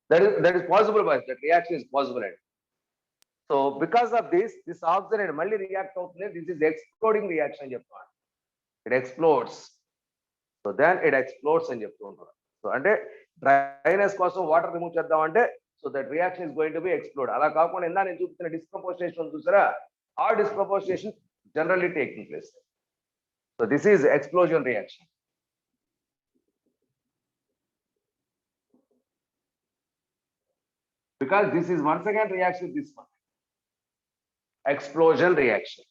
that is possible boys. That reaction is possible. So because of this oxygen మళ్ళీ రియాక్ట్ అవుతుంది. This is exploding reaction అని చెప్తాను. It explodes. So then it explodes అని చెప్తూ ఉంటారు. So అంటే dryness కోసం వాటర్ రిమూవ్ చేద్దాం అంటే so that reaction is going to be explode. అలా కాకుండా ఇందా నేను చూపుతున్న డిస్కంపోజిషన్ చూసారా, ఆ decomposition generally taking place. So this is explosion reaction. Because this is once again reaction with this one. Explosion reaction.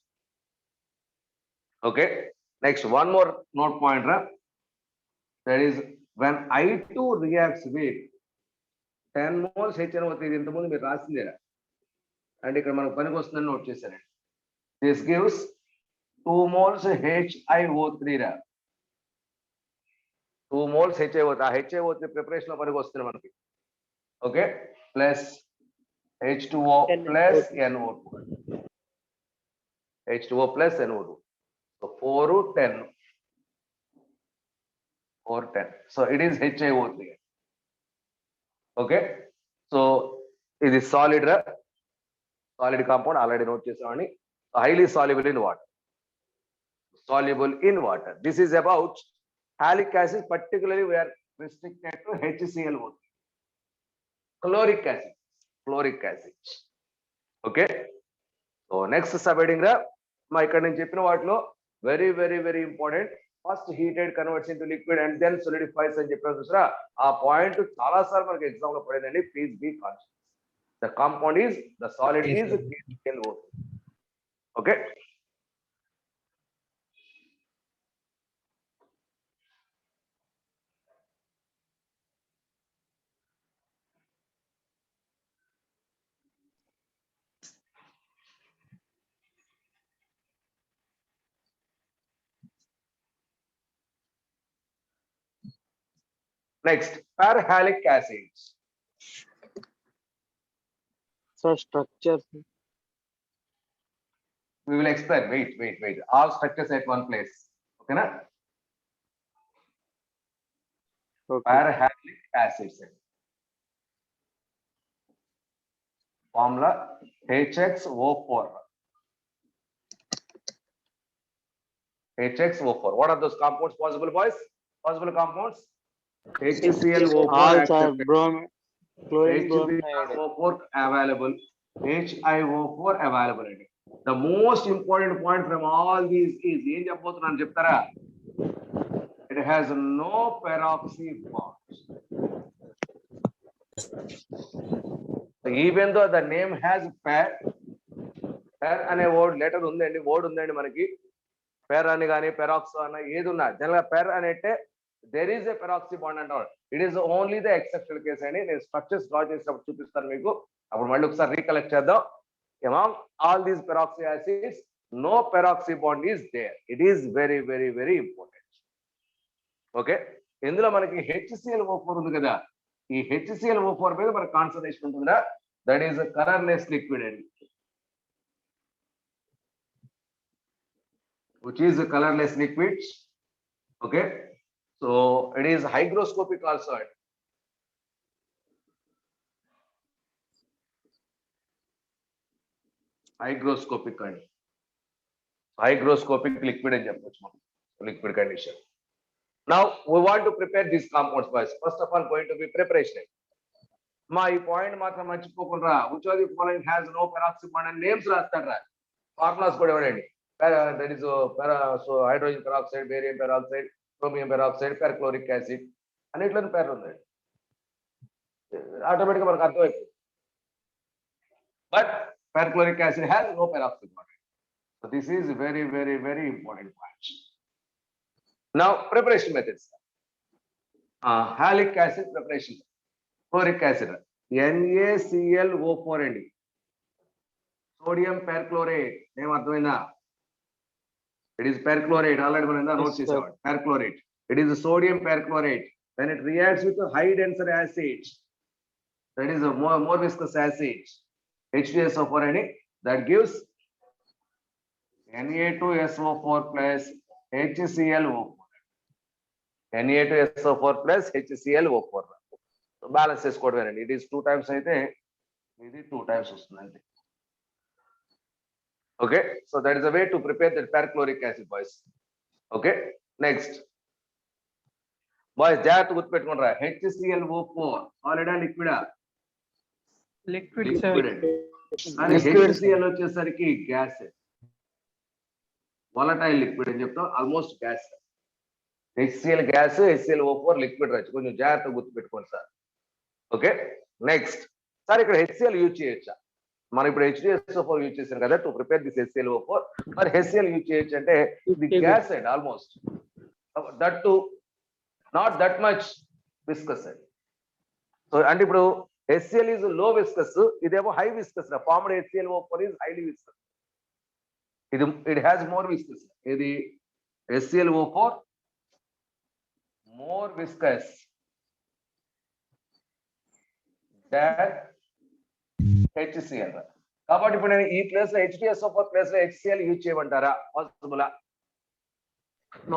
Okay. Next, one more note point. That is when I2 reacts with 10 moles HNO3. ఇంతకుముందు మీరు రాసిందేరా అంటే ఇక్కడ మనకు పనికి వస్తుందని note చేశారండి. This gives 2 moles HiO3 రా. 2 moles HiO3. ఆ HiO3 ప్రిపరేషన్ లో పనికి వస్తుంది మనకి. Okay, plus H2O plus NO2. H2O plus NO2. So 4 10. 4 10. So it is HiO3. Okay. So it is solid compound already note చేసామని. Highly soluble in water. Soluble in water. This is about halic acid, particularly we are restricted to HClO3. Chloric acid. Okay. So next subheading ra మా ఇక్కడ నేను చెప్పిన వాటిలో very very very important. First heated converts into liquid and then solidifies అని చెప్పిన చూసారా, ఆ point చాలా సార్లు మనకి ఎగ్జామ్ లో పడేదండి. Please be conscious. The compound is the solid is HClO3. Okay. Next, parahalic acids. So structure. We will explain. Wait. All structures at one place. Okay, na? Okay. Parahalic acids. Formula HXO4. HXO4. What are those compounds possible, boys? Possible compounds? HClO4 All are accepted. bromine. Chlorine bromide. HbO4 available. HiO4 available. The most important point from all these is ఏం చెప్పబోతున్నాను చెప్తారా? It has no peroxy bonds. Even though the name has per అనే word letter ఉందండి, word ఉందండి మనకి. Per అని కానీ peroxo అన్న ఏది ఉన్నా జనరల్ పెర్ అనేటే there is a peroxy bond and all. It is only the exceptional case అని నేను స్ట్రక్చర్స్ డ్రా చేసినప్పుడు చూపిస్తాను మీకు. అప్పుడు మళ్ళీ ఒకసారి రీకలెక్ట్ చేద్దాం. Among all these peroxy acids, no peroxy bond is there. It is very important. Okay, ఇందులో మనకి HClO4 ఉంది కదా, ఈ HClO4 మీద మనకి కాన్సన్ట్రేషన్ ఉంటుందా? దట్ ఈస్ కలర్లెస్ లిక్విడ్ అండి, which is a colorless liquid. Okay, so it is hygroscopic also. Hygroscopic and hygroscopic liquid in liquid condition. Now we want to prepare these compounds, boys. First of all, going to be preparation. My point మాత్రం మర్చిపోకుండా, which of the following has no peroxy bond and names రాస్తారా? Formulas కూడా ఇవ్వండి. That is so hydrogen peroxide, barium peroxide, chromium peroxide, perchloric acid. అన్నిట్లో పేర్లు ఉన్నాయి. ఆటోమేటిక్గా మనకు అర్థమైపోతుంది. But perchloric acid has no peroxy bond. So this is very important point. Now preparation methods. Halic acid preparation. Chloric acid. NaClO4 అండి. Sodium perchlorate. ఏం అర్థమైందా? It is perchlorate. Already మనం నోట్ చేసాం. Perchlorate. It is sodium perchlorate. When it reacts with a high denser acid, that is a more viscous acid, H2SO4 and that gives Na2SO4 plus HClO4. Na2SO4 plus HClO4. So balance చేసుకోవడం. It is 2 times అయితే ఇది 2 times వస్తుందండి. Okay, so that is a way to prepare the perchloric acid, boys. Okay, next. Boys, జాగ్రత్త గుర్తుపెట్టుకోండి. HClO4 already లిక్విడా? Liquid, liquid sir. అండి. కానీ HCl వచ్చేసరికి గ్యాస్, వాలటైల్ లిక్విడ్ అని చెప్తాం, almost gas. HCl gas, HClO4 liquid రచ్చు. కొంచెం జాగ్రత్తగా గుర్తుపెట్టుకోండి సార్. Okay, next. సార్ ఇక్కడ HCl యూజ్ చేయొచ్చా? మనం ఇప్పుడు H2SO4 యూజ్ చేసాం కదా టు ప్రిపేర్ దిస్ HClO4. మరి HCl యూజ్ చేయొచ్చు అంటే ఇది gas and almost that to not that much viscous అండి. సో అంటే ఇప్పుడు HCl is low viscous, ఇదేమో high viscous. Formed HClO4 is highly viscous. It has more viscous. ఇది HClO4 more viscous than HCl. కాబట్టి ఇప్పుడు నేను ఈ ప్లేస్ లో H2SO4 ప్లేస్ లో HCl యూజ్ చేయమంటారా? పాసిబుల్?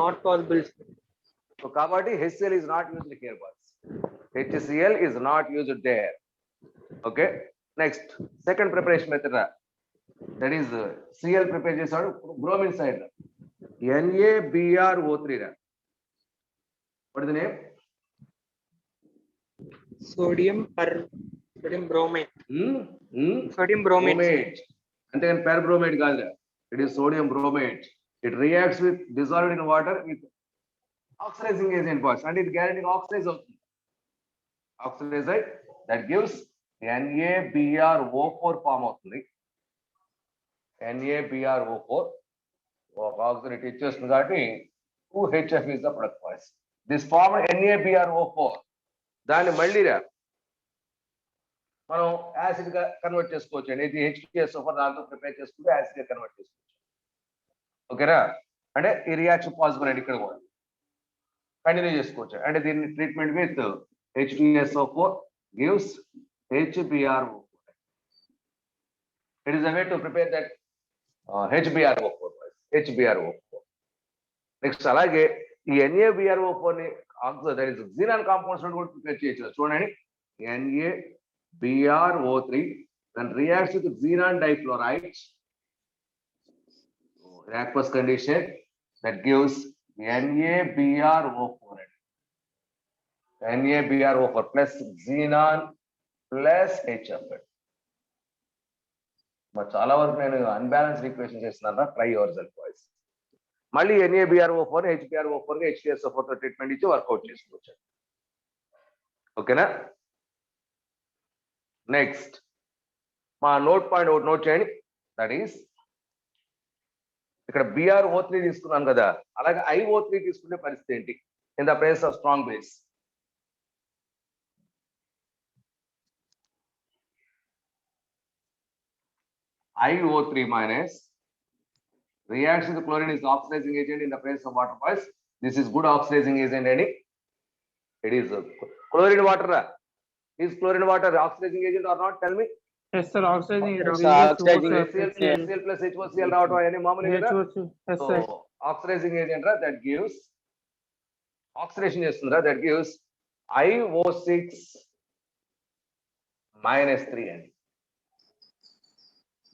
Not possible. సో కాబట్టి HCl is not used here, boys. HCl is not used there. Okay, next, second preparation method, that is Cl prepare చేసాడు bromine side, NaBrO3. What is the name? Sodium bromide. Sodium bromide. Bromate. అంటే perbromate కాదు, it is sodium bromate. It reacts with dissolved in water with oxidizing agent, boys, and it guaranteeing oxidize అవుతుంది. Oxidize that gives NaBrO4 form అవుతుంది. NaBrO4 ఒక oxidate ఇచ్చేస్తుంది కాబట్టి 2HF is the product, boys. This formed NaBrO4 దాన్ని మళ్ళీ మనం acid గా convert చేసుకోవచ్చు అండి. ఇది H2SO4 దాంతో ప్రిపేర్ చేసుకుంటే యాసిడ్ గా కన్వర్ట్ చేసుకోవచ్చు. ఓకేనా? అంటే ఈ రియాక్షన్ పాసిబుల్ అండి ఇక్కడ కూడా. కంటిన్యూ చేసుకోవచ్చు. అంటే దీన్ని treatment with H2SO4 gives HBRO4. It is a way to prepare that HBRO4. HBRO4. Next అలాగే ఈ NaBRO4 ని దట్ ఇస్ xenon కాంపౌండ్స్ కూడా ప్రిపేర్ చేయొచ్చు. చూడండి, NaBRO3 then reacts with xenon difluorides in aqueous condition that gives NaBRO4. NaBRO4 plus xenon plus HFN. మరి చాలా వరకు నేను అన్బ్యాలెన్స్డ్ ఈక్వేషన్ చేస్తున్నాను. Try your self voice. మళ్ళీ NaBRO4 HBRO4 H2SO4 తో ట్రీట్మెంట్ ఇచ్చి వర్కౌట్ చేసుకోవచ్చు. ఓకేనా? నెక్స్ట్ మా నోట్ పాయింట్ ఒకటి నోట్ చేయండి. దట్ ఈస్ ఇక్కడ BRO3 తీసుకున్నాను కదా, అలాగే IO3 తీసుకునే పరిస్థితి ఏంటి in the place of strong base? IO3 minus reacts with chlorine is oxidizing agent in the presence of water phase. This is good oxidizing agent. Any? It is chlorine water. Is chlorine water oxidizing agent or not? Tell me. Yes, sir. Oxidizing Yes, agent. sir, oxidizing HCl plus HOCl రావటం any మామూలు కదా? Yes, sir. So oxidizing agent that gives oxidation చేస్తుందా, that gives IO6 minus 3 అండి.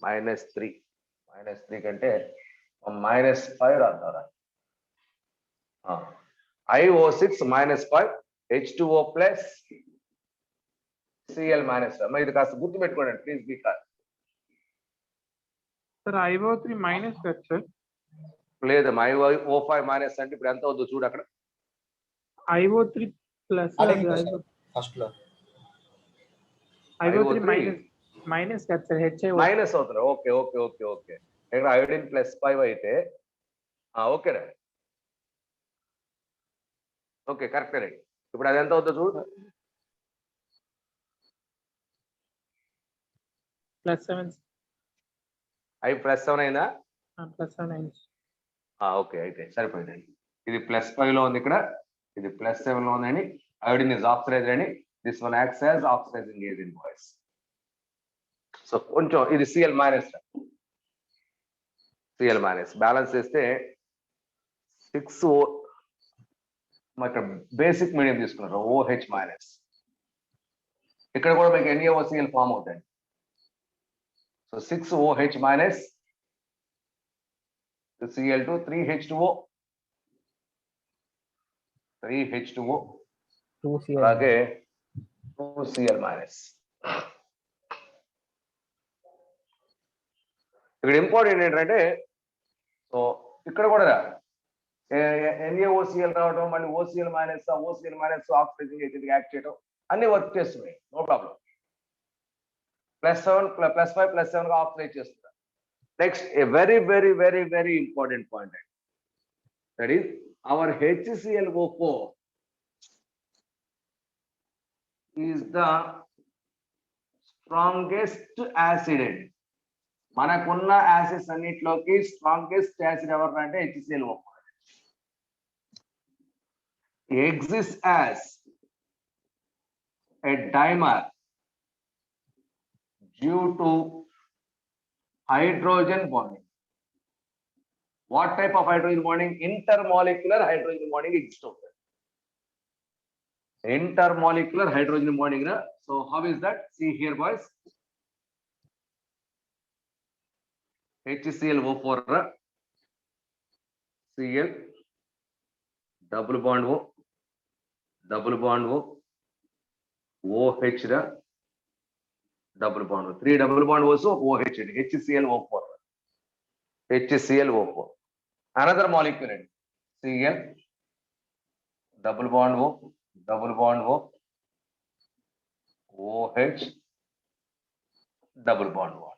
-3 కంటే -5 రాద్దారా? IO6 -5 H2O plus Cl minus. మరి ఇది కాస్త గుర్తు పెట్టుకోండి please. Be care Sir, IO3 minus that, sir. లేదు, IO5 మైనస్ అంటే ఇప్పుడు ఎంత అవుతుందో చూడు అక్కడ. IO3 plus. ఫస్ట్ లో IO3 minus that, sir. HIO. Minus అవుతుంది. Okay okay okay okay. ఇక్కడ అయోడిన్ +5 అయితే ఓకేనా? Okay, correct right. ఇప్పుడు అది ఎంత అవుతుందో చూడు. +7. I+7 అయిందా? +7. ఓకే, అయితే సరిపోయిందండి. ఇది +5 లో ఉంది, ఇక్కడ ఇది +7 లో ఉందని. అయోడిన్ ఇస్ ఆక్సిడైజ్డ్ అని. This one acts as oxidizing agent boys. So కొంచెం ఇది Cl minus. Cl minus balance చేస్తే 6O. ఇక్కడ బేసిక్ మీడియం తీసుకున్నారు OH మైనస్. ఇక్కడ కూడా మీకు NaOCl ఫామ్ అవుతాయి. సో 6OH minus Cl2 3H2O 2Cl. అలాగే 2Cl minus. ఇక్కడ ఇంపార్టెంట్ ఏంటంటే, సో ఇక్కడ కూడా NaOCl రావడం, మళ్ళీ OCl minus, OCl minus oxidizing agent act చేయడం అన్ని వర్క్ చేస్తున్నాయి. No problem. +7 +5 +7 గా ఆక్సిడైజ్ చేస్తున్నారు. Next a very very very very important point, that is our HClO4 is the strongest acid. మనకున్న యాసిడ్స్ అన్నిటిలోకి స్ట్రాంగెస్ట్ యాసిడ్ ఎవరు అంటే HClO4. exists as a dimer due to hydrogen bonding. What type of hydrogen bonding? Intermolecular hydrogen bonding exists. Intermolecular hydrogen bonding. So how is that? See here, boys. HClO4 Cl double bond O, double bond O, OH double bond O, 3 double bond O, so OH, HClO4. HClO4. Another molecule, Cl double bond O, double bond O, OH double bond O.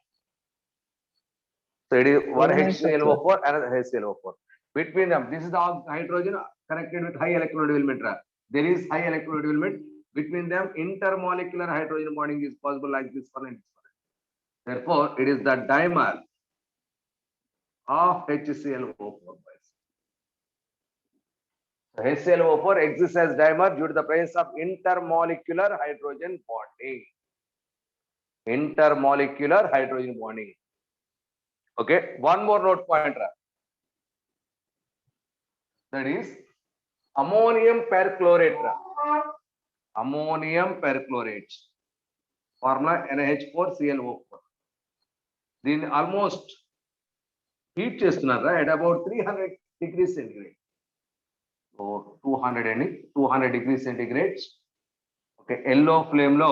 So it is one HClO4, another HClO4. Between them, this is the hydrogen connected with high electron development. There is high electron development. Between them, intermolecular hydrogen bonding is possible like this one and this one. Therefore, it is the dimer of HClO4. HClO4 exists as dimer due to the presence of intermolecular hydrogen bonding. Intermolecular hydrogen bonding. Okay, one more note point. That is ammonium perchlorate. Ammonium perchlorate. Formula NH4ClO4. Then almost heat చేస్తున్నారా at about 300 degrees centigrade. So 200 degrees centigrade. Okay, yellow flame లో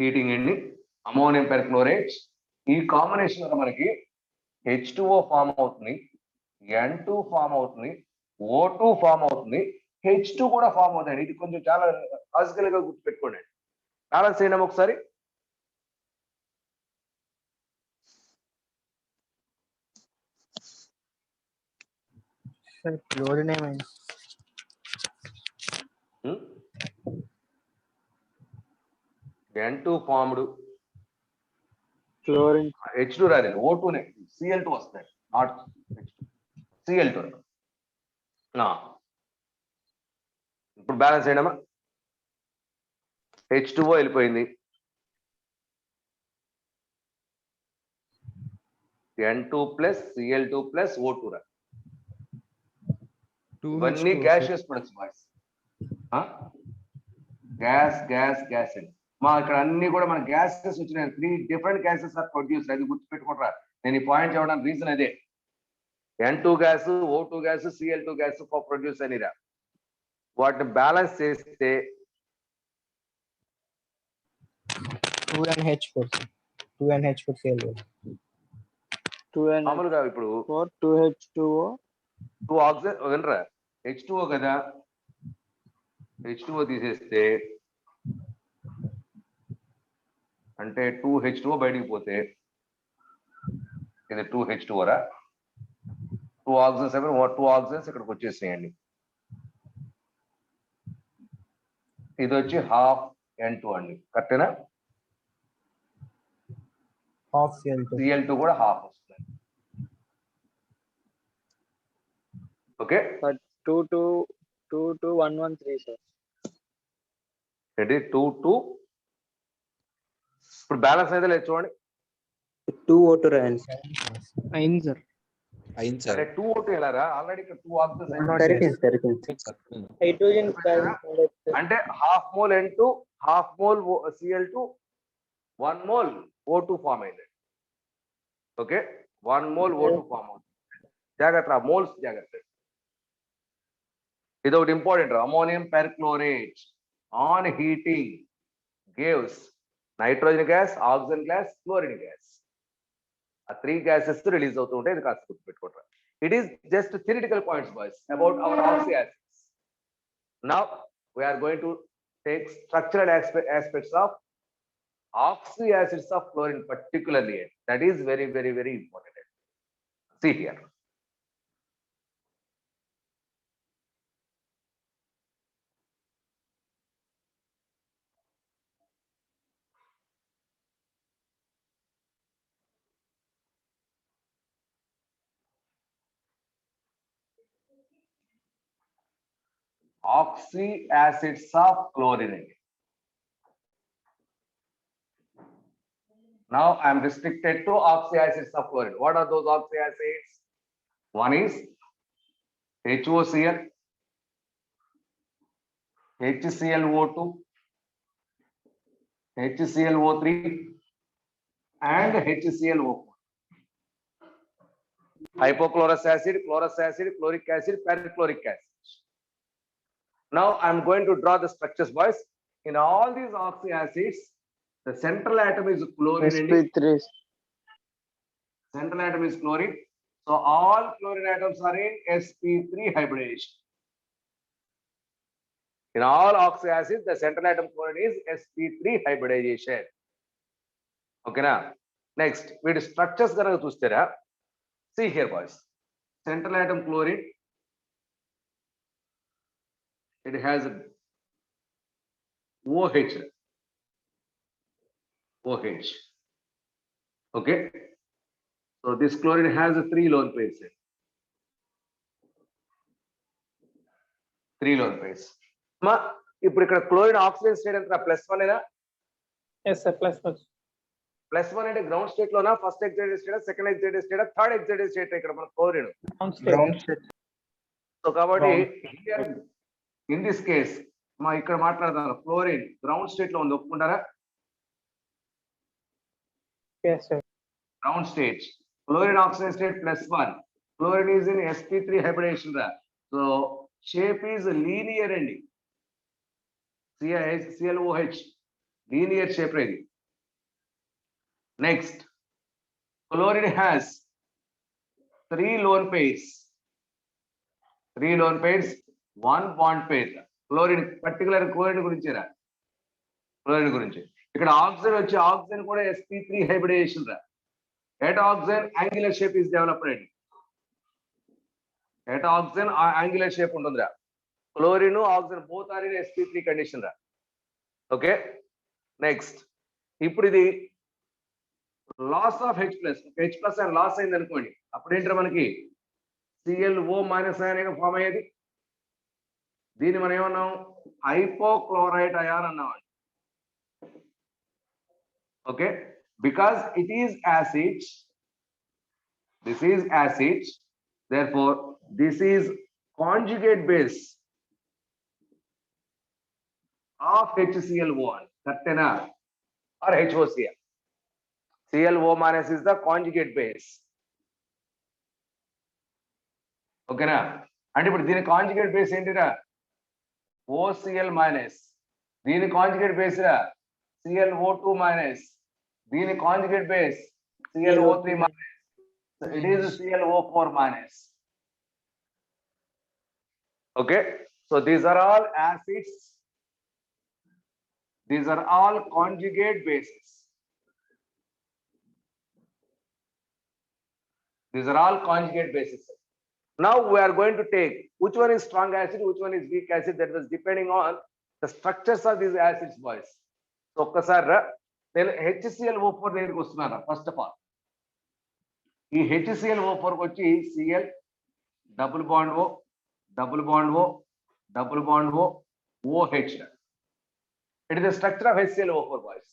heating అండి ammonium పెర్క్లోరేట్. ఈ combination వల్ల మనకి H2O form అవుతుంది, N2 form అవుతుంది, O2 form అవుతుంది, H2 కూడా ఫామ్ అవుతుంది. ఇది కొంచెం చాలా లాజికల్ గా గుర్తుపెట్టుకోండి. బ్యాలెన్స్ చేయడం ఒకసారి. సార్ క్లోరిన్ ఏమైంది? N2 ఫార్మ్డ్, క్లోరిన్ H2 రాలేదు, O2నే, Cl2 వస్తాయి, నాట్ H2, Cl2. ఇప్పుడు బ్యాలెన్స్ చేయడమా? H2O వెళ్ళిపోయింది, N2 plus Cl2 plus O2 రా. ఇవన్నీ గ్యాసియస్ ప్రొడక్ట్స్ బాయ్స్. గ్యాస్ అండి మా ఇక్కడ అన్ని కూడా మన గ్యాసెస్ వచ్చినాయి. 3 డిఫరెంట్ గ్యాసెస్ ఆర్ ప్రొడ్యూస్డ్. అది గుర్తుపెట్టుకుంటారా? నేను ఈ పాయింట్ చెప్పడానికి రీజన్ అదే. N2 gas, O2 gas, Cl2 gas produce అనిరా. వాటిని బ్యాలెన్స్ చేస్తే 2NH4Cl. మామూలుగా ఇప్పుడు 2H2O 2 ఆక్సిజన్ వినరా, H2O కదా, H2O తీసేస్తే అంటే 2H2O బయటికి పోతే ఇది 2H2O రా. 2 ఆక్సిజన్స్ 2 ఆక్సిజన్స్ ఇక్కడికి వచ్చేసేయండి. ఇది వచ్చి హాఫ్ N2 అండి, కరెక్టేనా? హాఫ్ Cl2 కూడా హాఫ్ వస్తుంది. Okay, 22113 sir. ఏంటి 2 ఇప్పుడు బ్యాలెన్స్ అయితే లేదు చూడండి. 2O2 రాయండి. అయింది సార్. సరే 2O2 ఎలా రా? ఆల్రెడీ ఇక్కడ 2 ఆక్సిజన్స్ హైడ్రోజన్ అంటే half mole N2, half mole Cl2, 1 mole O2 form అయింది. ఓకే, 1 మోల్ O2 ఫామ్ అవుతుంది. జాగ్రత్త, మోల్స్ జాగ్రత్త. ఇది ఒకటి important. Ammonium perchlorate on heating gives nitrogen gas, oxygen gas, chlorine gas. ఆ 3 గ్యాసెస్ రిలీజ్ అవుతూ ఉంటాయి. ఇది కాస్త గుర్తుపెట్టుకుంటారు. It is just theoretical points boys about our oxyacids. Now we are going to take structural aspects of oxy acids of chlorine particularly. That is very, very, very important. See here. Oxy acids of chlorine. Now I am restricted to oxy acids of chlorine. What are those oxy acids? One is HOCl, HClO2, HClO3, and HClO4. Hypochlorous acid, chloric acid, perchloric acid. Now I am going to draw the structures, boys. In all these oxy acids, the central atom is chlorine. sp3. Central atom is chlorine. So all chlorine atoms are in sp3 hybridization. In all oxy acids, the central atom chlorine is sp3 hybridization. Okay, now next, with structures gonna chustera. See here, boys. Central atom chlorine. It has OH. OH. Okay. So this chlorine has 3 lone pairs. 3 lone pairs. మా ఇప్పుడు ఇక్కడ chlorine oxygen state ఎంత +1 ఏనా? Yes, sir. Plus one. +1 అంటే ground state లోనా, first excited state, second excited state, third excited state ఇక్కడ మన chlorine. Ground state. So కాబట్టి ఇన్ దిస్ కేస్ మా ఇక్కడ మాట్లాడతాను క్లోరిన్ గ్రౌండ్ స్టేట్ లో ఉంది, ఒప్పుకుంటారా? Yes, sir. Ground state. Chlorine oxidation state +1. Chlorine is in sp3 hybridization. So shape is linear and ClOH linear shape ready. Next, chlorine has 3 lone pairs. 3 lone pairs, 1 bond pair. Chlorine particular chlorine గురించి రా, chlorine గురించి. ఇక్కడ oxygen వచ్చి oxygen కూడా sp3 hybridization రా. At oxygen angular shape is developed. At oxygen angular shape ఉంటుంది రా. Chlorine oxygen both are in sp3 condition రా. Okay, next ఇప్పుడు ఇది loss of H plus and loss అయింది అనుకోండి, అప్పుడు ఏంటంటే మనకి ClO మైనస్ అయాన్ ఫామ్ అయ్యేది. దీన్ని మనం ఏమన్నాం, హైపోక్లోరైట్ అయాన్ అన్నామండి. Okay, because it is acid, this is acid, therefore this is conjugate base of HClO1, correct or HOCl. ClO minus is the conjugate base. Okay na, and ఇప్పుడు దీని conjugate base ఏంటిరా, OCl minus, దీని conjugate base రా ClO2 minus, దీని conjugate base ClO3 minus, so it is ClO4 minus. Okay, so these are all acids, these are all conjugate bases, these are all conjugate bases. Now we are going to take which one is strong acid, which one is weak acid, that was depending on the structures of these acids, boys. So ఒక్కసారి నేను HClO4 దగ్గరికి వస్తున్నాను. First of all ఈ HClO4 వచ్చి Cl double bond O double bond O double bond O OH. It is the structure of HClO4, boys.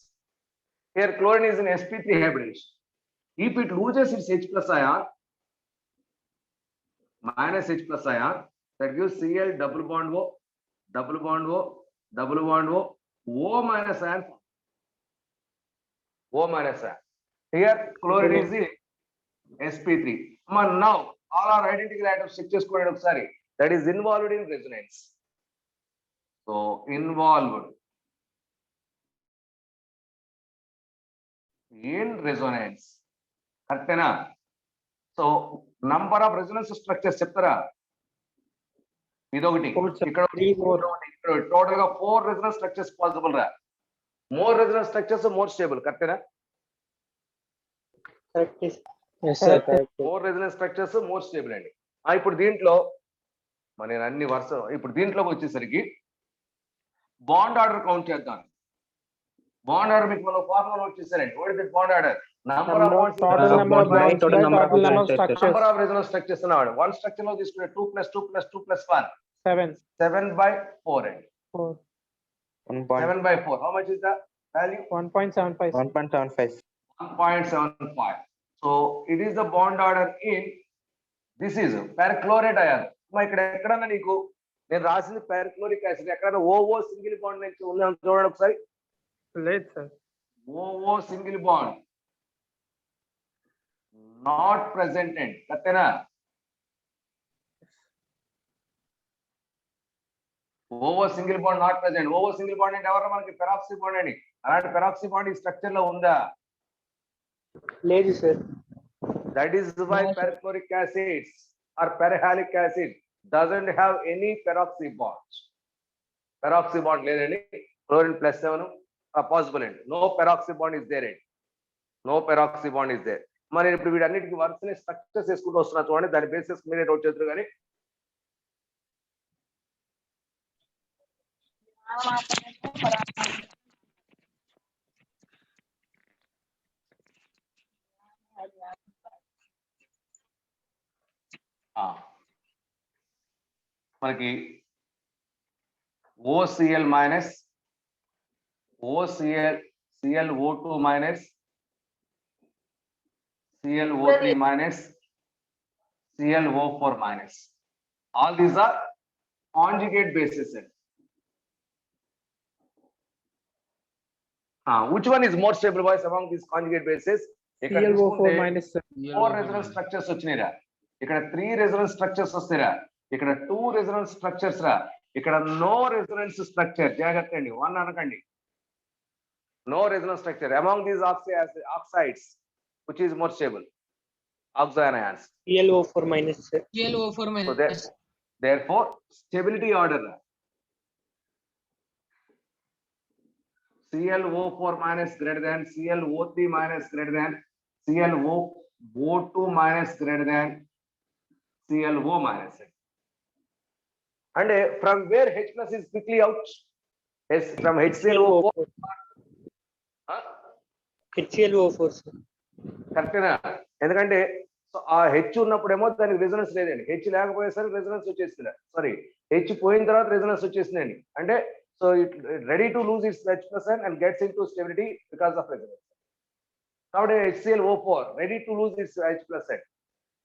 Here chlorine is in sp3 hybridization. If it loses its H plus ion minus H plus ion, that gives Cl double bond O double bond O double bond O minus ion. O minus ion. Here chlorine is in sp3. Now all our identical atoms check చేసుకోండి ఒకసారి. That is involved in resonance. So involved in resonance. కరెక్టేనా? So number of resonance structures చెప్తారా? ఇదొకటి, ఇక్కడ total గా 4 resonance structures possible రా. More resonance structures more stable, కరెక్టేనా? Yes, sir. More resonance structures more stable అండి. ఇప్పుడు దీంట్లో నేను అన్ని వరుస, ఇప్పుడు దీంట్లోకి వచ్చేసరికి బాండ్ ఆర్డర్ కౌంట్ చేద్దాం. బాండ్ ఆర్డర్ మీకు మనం ఫార్ములా వచ్చేసారండి. What is the bond order? Number of bonds, total number of bonds by total number of structures. number of resonance structures అన్నాడు. One structure లో తీసుకుంటే 2 plus 2 plus 2 plus 1 7. 7 by 4 అండి. 4. 7 by 4. How much is the value? 1.75. 1.75. 1.75. So it is the bond order in, this is perchlorate ion. ఇక్కడ ఎక్కడన్నా నీకు నేను రాసింది పెర్క్లోరిక్ acid, ఎక్కడన్నా ఓఓ సింగిల్ బాండ్ నుంచి ఉందని చూడండి ఒకసారి. లేదు sir. Oh single bond not present అండి, కరెక్టేనా? Ovo single bond not present. Ovo single bond అంటే ఎవరు మనకి పెరాక్సీ బాండ్ అండి. అలాంటి పెరాక్సీ బాండ్ ఈ స్ట్రక్చర్ లో ఉందా? లేదు sir. That is why perchloric acids or perhalic acid doesn't have any peroxy bond. Peroxy bond లేదండి. Chlorine +7 possible అండి. No peroxy bond is there అండి. No peroxy bond is there. మరి ఇప్పుడు వీటన్నిటికీ వరుసనే స్ట్రక్చర్స్ వేసుకుంటూ వస్తున్నా చూడండి. దాని బేసిస్ మీరే నోట్ చేద్దరు కానీ మనకి OCl minus OCl ClO2 minus ClO3 minus ClO4 minus. All these are conjugate bases. Which one is more stable, boys, among these conjugate bases? ClO4 minus, sir. 4 resonance structures వచ్చినాయిరా, ఇక్కడ 3 resonance structures వస్తాయిరా, ఇక్కడ 2 resonance structures రా, ఇక్కడ no resonance structure. జాగ్రత్త అండి, 1 అనకండి. No resonance structure among these oxides. Which is more stable? Oxoanions. ClO4 minus, sir. ClO4 So there, minus. therefore stability order ClO4 minus greater than ClO3 minus greater than ClO2 minus greater than ClO minus. And from where H plus is quickly out? Yes, from HClO4. Huh? HClO4, sir. కరెక్టేనా? ఎందుకంటే ఆ H ఉన్నప్పుడేమో దానికి resonance లేదండి, H లేకపోయేసరికి resonance వచ్చేస్తుంది. Sorry, H పోయిన తర్వాత రెజొనెన్స్ వచ్చేసిందండి. అంటే so it ready to lose its H+ and gets into stability because of resonance. కాబట్టి HClO4 ready to lose its H+.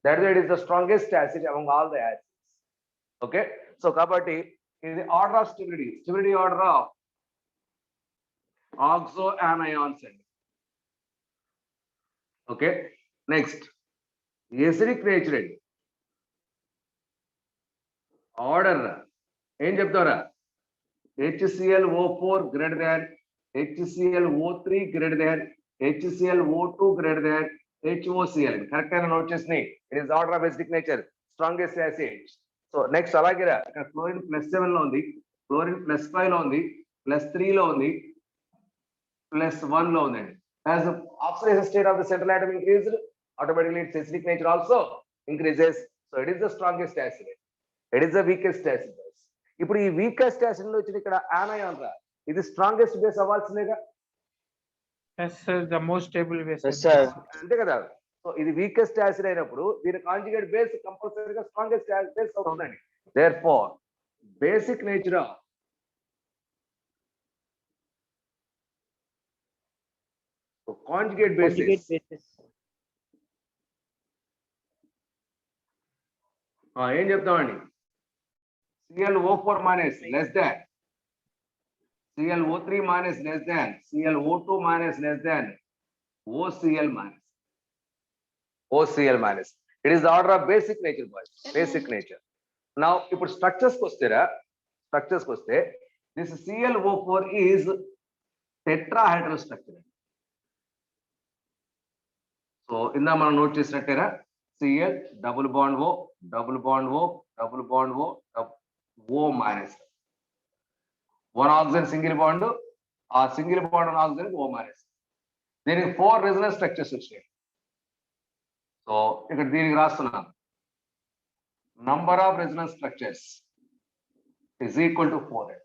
That it is the strongest acid among all the acids. Okay, so కాబట్టి ఇది order of stability order of oxoanions అండి. Okay, next acidic nature అండి. Order ఏం చెప్తారా? HClO4 greater than HClO3 greater than HClO2 greater than HOCl. Correct అయినా note చేసినాయి. It is order of acidic nature, strongest acid. So next అలాగే ఇక్కడ chlorine +7 లో ఉంది, క్లోరిన్ +5 లో ఉంది, +3 లో ఉంది, +1 లో ఉందండి. As the oxidation state of the central atom increased, automatically its acidic nature also increases. So it is the strongest acid. It is the weakest acid. ఇప్పుడు ఈ వీకెస్ట్ యాసిడ్ లో వచ్చిన ఇక్కడ anion రా, ఇది స్ట్రాంగెస్ట్ బేస్ అవ్వాల్సిందేగా. Yes, sir. The most stable base. Yes, sir. అంతే కదా. సో ఇది వీకెస్ట్ యాసిడ్ అయినప్పుడు దీని కాంజుగేట్ బేస్ కంపల్సరీగా స్ట్రాంగెస్ట్ బేస్ అవుతుందండి. Therefore basic nature of conjugate bases. Conjugate bases. ఏం చెప్తామండి? ClO4 minus less than ClO3 minus less than ClO2 minus less than OCl minus. OCl minus. It is the order of basic nature, boys. Basic nature. Now ఇప్పుడు structures కి వస్తేరా, structures కి వస్తే this ClO4 is tetrahedral structure. So ఇందా మనం note చేసినట్టేరా, Cl double bond O double bond O double bond O minus, 1 oxygen single bond, ఆ single bond oxygen O minus. దీనికి 4 resonance structures వచ్చాయి. సో ఇక్కడ దీనికి రాస్తున్నాను, number of resonance structures is equal to 4.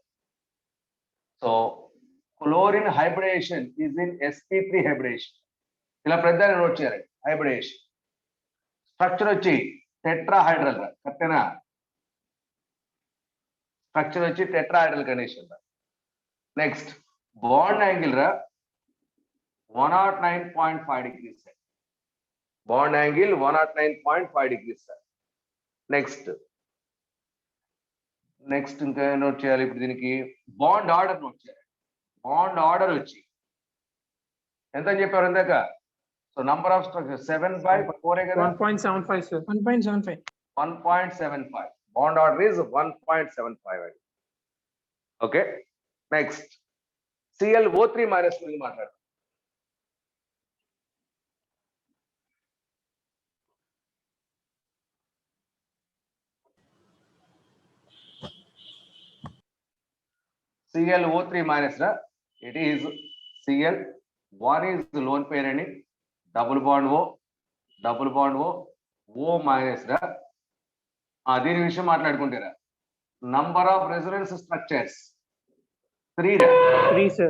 So chlorine hybridisation is in sp3 hybridation. ఇలా పెద్దగా note చేయాలి. Hybridisation structure వచ్చి టెట్రాహైడ్రల్ రా, కరెక్టేనా? స్ట్రక్చర్ వచ్చి టెట్రాహైడ్రల్ కండిషన్ రా. నెక్స్ట్ బాండ్ యాంగిల్ రా 109.5 degrees. Bond angle 109.5 degrees. Next ఇంకా నోట్ చేయాలి. ఇప్పుడు దీనికి బాండ్ ఆర్డర్ నోట్ చేయాలి. బాండ్ ఆర్డర్ వచ్చి ఎంత అని చెప్పారు ఇందాక? సో నంబర్ ఆఫ్ స్ట్రక్చర్ 7/4 కదా, 1.75, sir. 1.75. 1.75. Bond order is 1.75. Okay, next ClO3 minus గురించి మాట్లాడు. ClO3 minus ra, it is Cl, one is the lone pair and double bond O, O minus ra. దీని విషయం మాట్లాడుకుంటారా? Number of resonance structures 3 ra. 3, sir.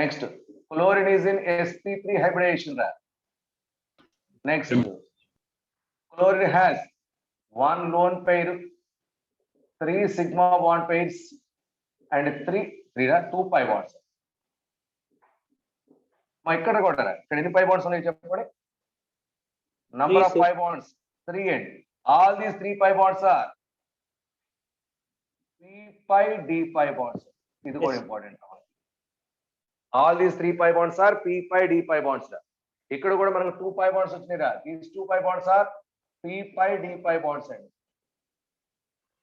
Next chlorine is in sp3 hybridation ra. Next chlorine has 1 lone pair, 3 sigma bond pairs, and three 2 pi bonds. మా ఇక్కడ కొట్టారా, ఇక్కడ ఎన్ని pi bonds ఉన్నాయి చెప్పండి. Number Three, of sir. pi bonds 3 and all these 3 pi bonds are p pi d pi bonds. ఇది కూడా Yes. Important. All these 3 pi bonds are p pi d pi bonds. ఇక్కడ కూడా మనకు 2 pi bonds వచ్చినాయిరా. These 2 pi bonds are p pi d pi bonds అండి.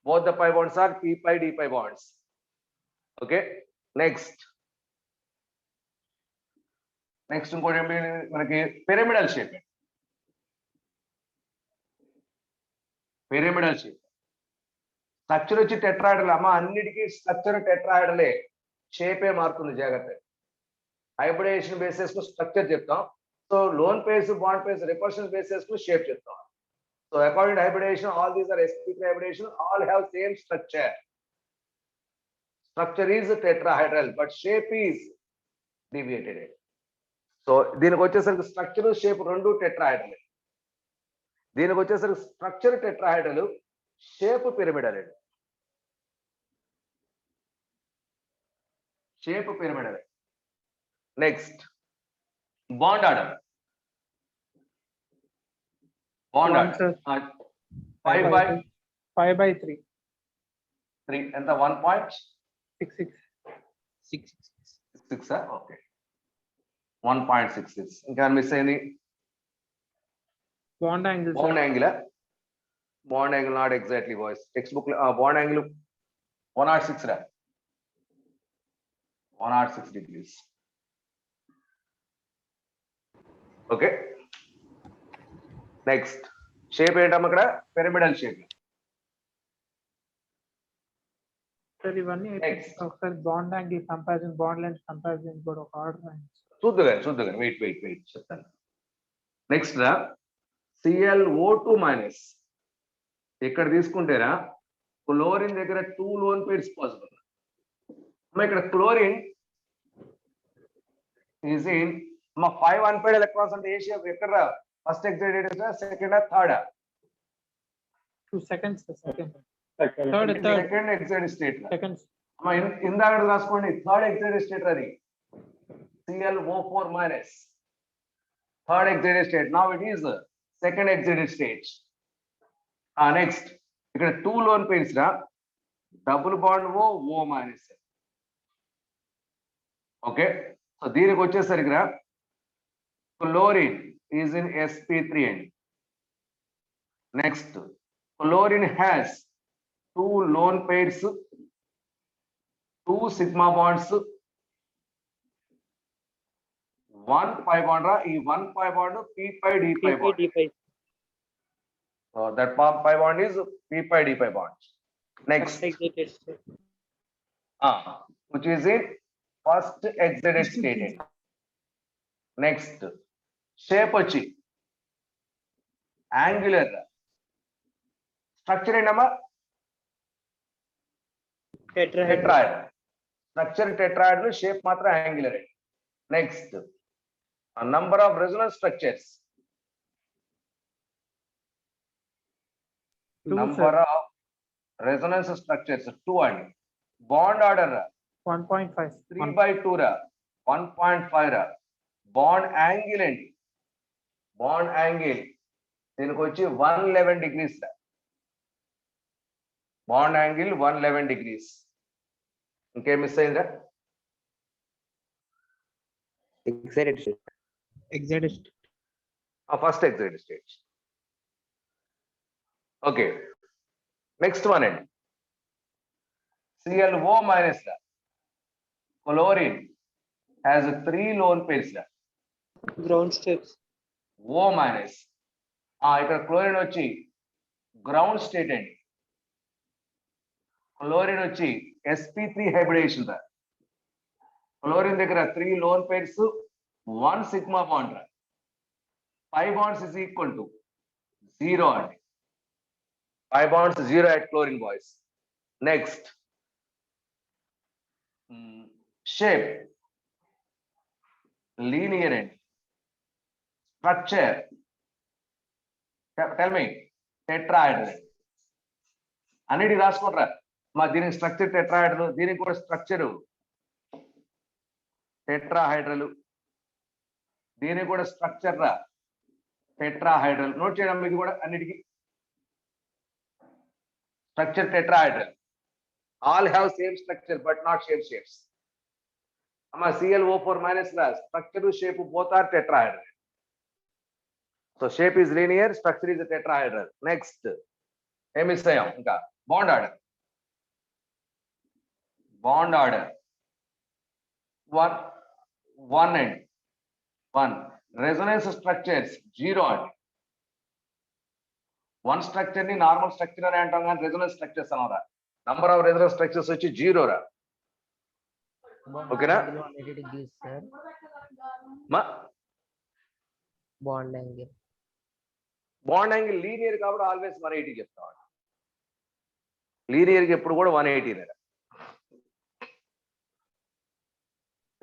Both the pi bonds are p pi d pi bonds. Okay, next ఇంకోటి ఏంటి మనకి pyramidal shape. Pyramidal shape structure వచ్చి tetrahedral అమ్మ, అన్నిటికీ స్ట్రక్చర్ టెట్రాయిడలే, షేపే మారుతుంది జాగ్రత్త. హైబ్రిడేషన్ బేసిస్ కు స్ట్రక్చర్ చెప్తాం. So lone pairs bond pairs repulsion basis కు షేప్ చెప్తాం. So according to hybridization all these are sp3 hybridation, all have same structure. Structure is tetrahedral but shape is deviated. So దీనికి వచ్చేసరికి structure shape రెండు tetrahedral. దీనికి వచ్చేసరికి structure tetrahedral, shape pyramidal. Shape pyramidal. Next bond order. Bond One, order sir. 5/3 5/3. ఎంత 1.66. 6, 6. Okay 1.66. ఇంకా miss అయింది. Bond angle, sir. Bond angle not exactly boys. Text book bond angle 106 రా, 106 degrees. Okay, next shape ఏంటమ్మా ఇక్కడ? Pyramidal shape. Sir, ఇవన్నీ Next. ఒకసారి bond angle comparison, bond length comparison కూడా ఒక ఆర్డర్. చూద్దుగా వెయిట్ చెప్తాను. నెక్స్ట్ రా ClO2 మైనస్. ఇక్కడ తీసుకుంటేరా క్లోరిన్ దగ్గర 2 లోన్ పేర్స్ పాసిబుల్. ఇక్కడ chlorine is in 5 unpaired electrons అంటే ఏ షేప్? ఎక్కడ? First excited, second, third? 2 seconds, second. Third. Second excited state. Seconds. ఇందాక రాసుకోండి, థర్డ్ ఎగ్జైటెడ్ స్టేట్ అది ClO4 minus. Third excited state. Now it is the second excited state. Next, ఇక్కడ 2 lone pairs రా, double bond O minus. Okay, so దీనికి వచ్చేసరికి రా chlorine is in sp3 అండి. Next chlorine has 2 lone pairs, 2 sigma bonds, 1 pi bond రా. ఈ 1 pi bond p pi d pi bond. D5. So that pi bond is p pi d pi bond. Next, Excited state. which is in first excited state. Next, shape వచ్చి angular. Structure ఏంటమ్మా? Tetrahedral. Tetrahedral. Structure tetrahedral, shape మాత్రం angular. Next, a number of resonance structures. Two, Number sir. of resonance structures 2 అండి. Bond order 1.5. 3/2 రా, 1.5 రా. Bond angle అండి, bond angle దీనికి వచ్చి 111 degrees రా. Bond angle 111 degrees. ఇంకేం మిస్ అయిందా? Excited state. Excited state. First excited state. Okay, next one అండి ClO మైనస్ రా. క్లోరిన్ హ్యాస్ 3 లోన్ పేర్స్ రా. Ground states. O minus. ఇక్కడ క్లోరిన్ వచ్చి గ్రౌండ్ స్టేట్ అండి. క్లోరిన్ వచ్చి sp3 హైబ్రిడేషన్ రా. క్లోరిన్ దగ్గర 3 లోన్ పేర్స్, 1 సిగ్మా బాండ్ రా. 5 bonds is equal to 0 అండి. 5 bonds 0 at chlorine boys. Next, shape linear and structure. Tell me, tetrahedral. అన్నిటి రాసుకుంటారా? మా దీనికి స్ట్రక్చర్ టెట్రాహైడ్రల్, దీనికి కూడా స్ట్రక్చర్ టెట్రాహైడ్రల్, దీనికి కూడా స్ట్రక్చర్ రా టెట్రాహైడ్రల్. నోట్ చేయడం ఇది కూడా అన్నిటికీ structure tetrahedral. All have same structure but not same shapes. అమ్మా ClO4 మైనస్ రా structure shape both are tetrahedral. So shape is linear, structure is tetrahedral. Next ఏమి మిస్ అయ్యాం ఇంకా? Bond order. Bond order 1 and 1. Resonance structures 0 అండి. 1 structure ని normal structure అని అంటాం కానీ రెజొనెన్స్ స్ట్రక్చర్స్ అనరా. నంబర్ ఆఫ్ రెజొనెన్స్ స్ట్రక్చర్స్ వచ్చి 0 రా. ఓకేనా? Bond angle bond angle linear కాబట్టి ఆల్వేస్ 180 చెప్తాం. లీనియర్ కి ఎప్పుడు కూడా 180.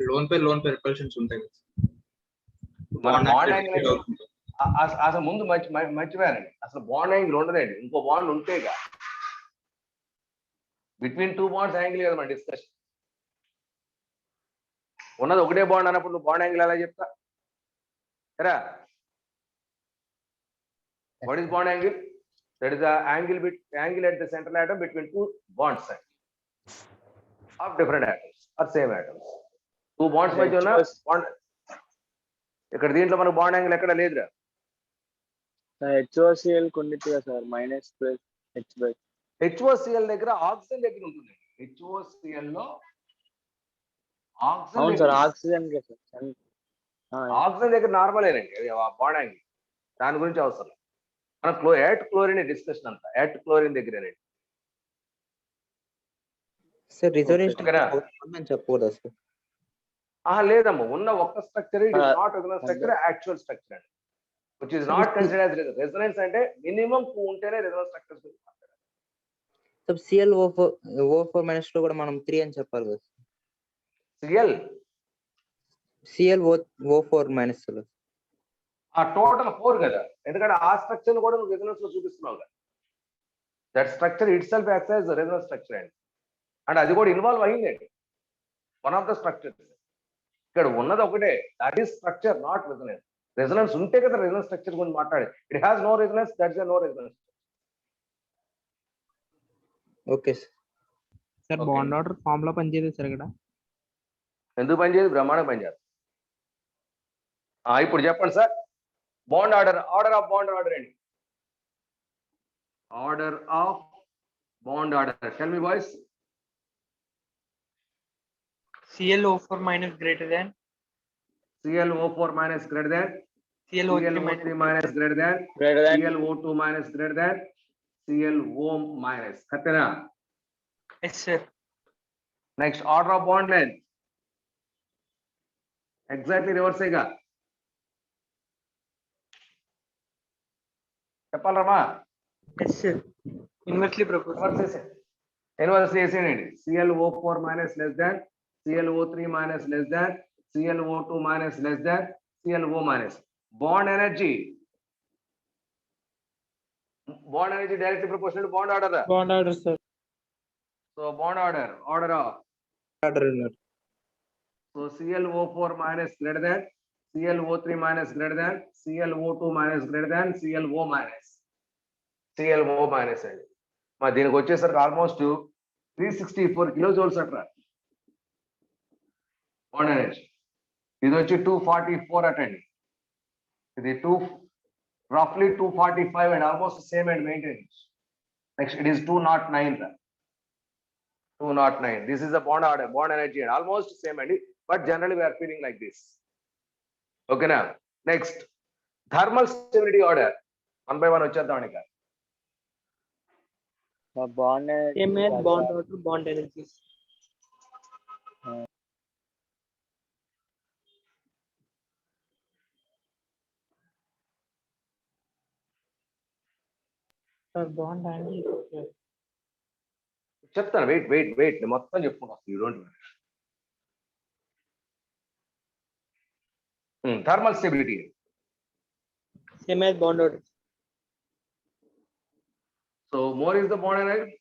లోన్ పే రిపల్షన్స్ ఉంటాయి కదా. మన Bond బాండ్ activity యాంగిల్ అవుతుంది. అసలు ముందు మర్చిపోయారండి. అసలు బాండ్ యాంగిల్ ఉండదండి, ఇంకో బాండ్ ఉంటేగా. బిట్వీన్ 2 బాండ్స్ యాంగిల్ కదా మన డిస్కషన్. ఉన్నది ఒకటే బాండ్ అన్నప్పుడు నువ్వు బాండ్ యాంగిల్ ఎలా చెప్తా? సరే, what is bond angle? That is the angle at the central atom between 2 bonds of different atoms or same atoms. 2 bonds మధ్య ఉన్న బాండ్. ఇక్కడ దీంట్లో మనకు బాండ్ యాంగిల్ ఎక్కడ లేదురా. HOCl కొన్నిటిగా సార్ -H/. HOCl దగ్గర ఆక్సిజన్ దగ్గర ఉంటుంది. HOCl లో అవును సార్, ఆక్సిజన్ కే సార్. ఆక్సిజన్ దగ్గర నార్మలేనండి అది బాండ్ యాంగిల్. దాని గురించి అవసరం. మన క్లోరిన్ డిస్కషన్ అంతా క్లోరిన్ దగ్గరేనండి. సార్ రిజర్వేషన్ ఓకేనా? చెప్పకూడదు సార్. లేదమ్మా, ఉన్న ఒక్క structure it is not resonance structure, actual structure అండి. Which is not considered as resonance. అంటే మినిమం 2 ఉంటేనే రెజొనెన్స్ స్ట్రక్చర్స్ గురించి మాట్లాడాలి. సో ClO4 మైనస్ లో కూడా మనం 3 అని చెప్పాలి కదా. ClO4 మైనస్ లో ఆ టోటల్ 4 కదా, ఎందుకంటే ఆ స్ట్రక్చర్ కూడా నువ్వు రెజొనెన్స్ లో చూపిస్తున్నావు కదా. That structure itself acts as resonance structure అండి. అండ్ అది కూడా ఇన్వాల్వ్ అయిందండి. One of the structures. ఇక్కడ ఉన్నది ఒకటే, that is structure not resonance. Resonance ఉంటే కదా రెజొనెన్స్ స్ట్రక్చర్ గురించి మాట్లాడే. It has no resonance, that's no resonance. Okay sir. Sir Okay. Bond order form లో పనిచేయదు సార్ ఇక్కడ. ఎందుకు పనిచేయదు? బ్రహ్మాండం పనిచేస్తుంది. ఇప్పుడు చెప్పండి sir. Bond order of bond order అండి. Order of bond order. Tell me boys. ClO4 minus greater than ClO4 minus greater than ClO3 minus greater than ClO2 minus greater than ClO minus. కరెక్టేనా? yes sir. Next order of bond length. Exactly రివర్సేగా చెప్పాలమ్మా. yes sir. inversely proportional. Inverse చేసేయండి. ClO4 minus less than ClO3 minus less than ClO2 minus less than ClO minus. Bond energy directly proportional to bond order. Bond order sir. So bond order of so ClO4 minus greater than ClO3 minus greater than ClO2 minus greater than ClO minus అండి. మరి దీనికి వచ్చేసరికి almost 364 kilojoules అట్రా bond energy. ఇది వచ్చి 244 అటండి. ఇది roughly 245 and almost same and maintenance. Next it is 209 రా. 209. This is the bond order, bond energy and almost same and but generally we are feeling like this. Okay now. Next thermal stability order. One by one వచ్చేద్దాం ఇక. bond order, bond energy. Bond angle చెప్తాను. Wait మొత్తం చెప్పుకుంటాను. You don't thermal stability. same as bond order. So more is the bond energy,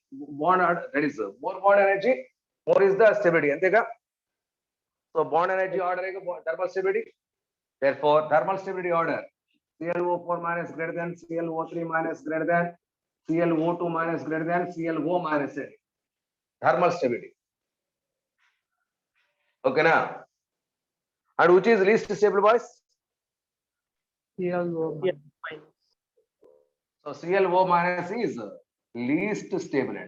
that is more bond energy, more is the stability. Antega? So bond energy order is thermal stability. Therefore, thermal stability order ClO4 minus greater than ClO3 minus greater than ClO2 minus greater than ClO minus A. Thermal stability. Okay now. And which is least stable, boys? ClO minus. So ClO minus is least stable.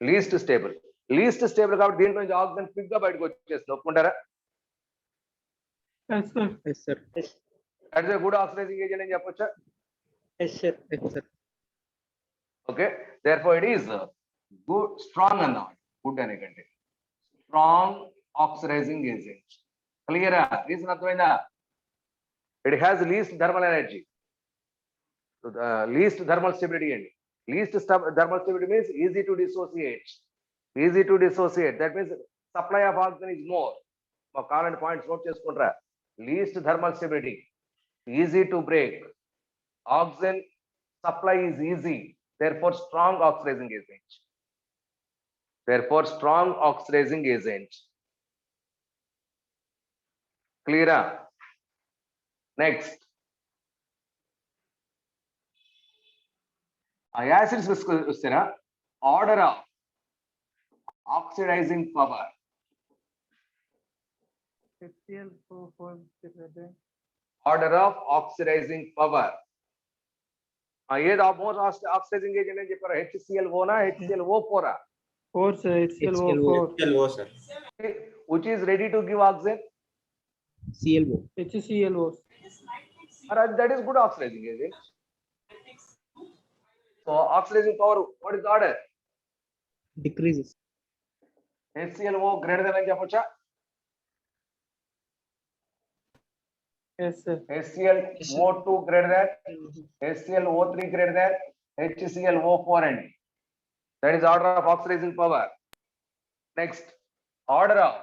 Least stable. Least stable కాబట్టి దీంట్లో నుంచి oxygen quick గా బయటకు వచ్చేస్తుంది. ఒప్పుకుంటారా? Yes, sir. Yes, sir. That is a good oxidising agent అని చెప్పొచ్చా? Yes, sir. Yes, sir. Okay, therefore it is good, strong అన్నమాట. గుడ్ అనే కంటే స్ట్రాంగ్ ఆక్సిడైజింగ్ ఏజెంట్. క్లియరా? రీజన్ అర్థమైందా? It has least thermal energy, least thermal stability అండి. Least thermal stability means easy to dissociate. Easy to dissociate, that means supply of oxygen is more. మాకు కావాలంటే points note చేసుకుంటారా? Least thermal stability, easy to break, oxygen supply is easy, therefore strong oxidizing agent. Therefore strong oxidizing agent. Clear? Next, acids vastera order of oxidizing power. Order of oxidizing power. ఏది more oxidising agent అని చెప్పారు? HClO నా HClO4? 4, sir. HClO4. HClO, sir. Which is ready to give oxygen? ClO. HClO. That is good oxidizing agent. So oxidizing power, what is the order? Decreases. HClO greater than అని చెప్పొచ్చా? Yes, sir. HClO2 greater than, HClO3 greater than, HClO4 అండి. That is order of oxidizing power. Next, order of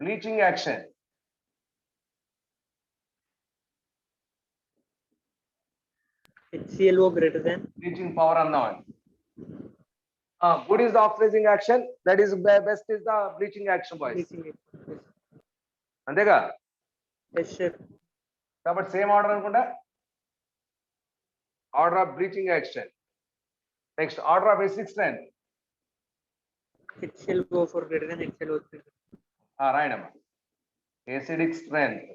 bleaching action. HClO greater than. Bleaching power అన్నాం. Good is the oxidizing action, that is best is the bleaching action, boys. అంతేగా? Yes, sir. కాబట్టి same order అనుకుంటా. Order of bleaching action. Next order of acidic strength. HClO4 greater than HClO3. రాయడమ్మా. acidic strength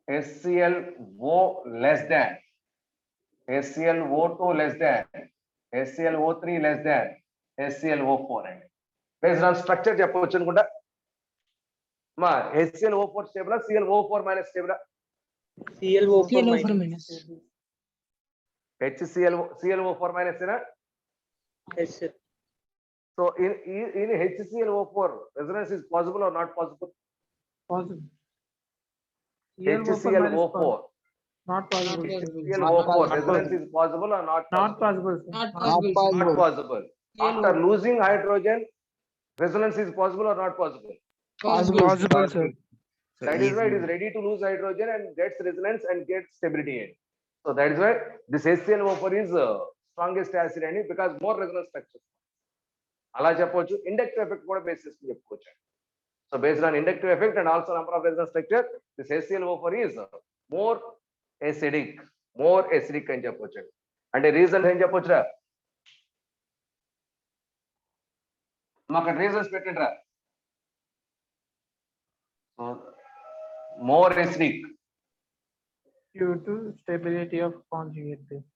HClO less than, HClO2 less than, HClO3 less than, HClO4 అండి. Based on structure చెప్పవచ్చు అనుకుంటా. మా HClO4 stable, ClO4 minus stable, ClO4 minus. ClO4 minus ఏనా? Yes, sir. So in HClO4 resonance is possible or not possible? Possible. HClO4 Not possible. ClO4 resonance is possible or not Not possible? possible, sir. Not possible. Not possible. After losing hydrogen, resonance is possible or not possible? Possible, sir. That is why it is ready to lose hydrogen and gets resonance and gets stability in. So that is why this HClO4 is strongest acid and because more resonance structure. అలా చెప్పొచ్చు. Inductive effect కూడా base చేసుకుని చెప్పుకోవచ్చు. So based on inductive effect and also number of resonance structure, this HClO4 is more acidic అని చెప్పొచ్చు. అంటే reason ఏం చెప్పొచ్చురా? అక్కడ రీజన్స్ పెట్టండి రా. More acidic. Due to stability of conjugate base.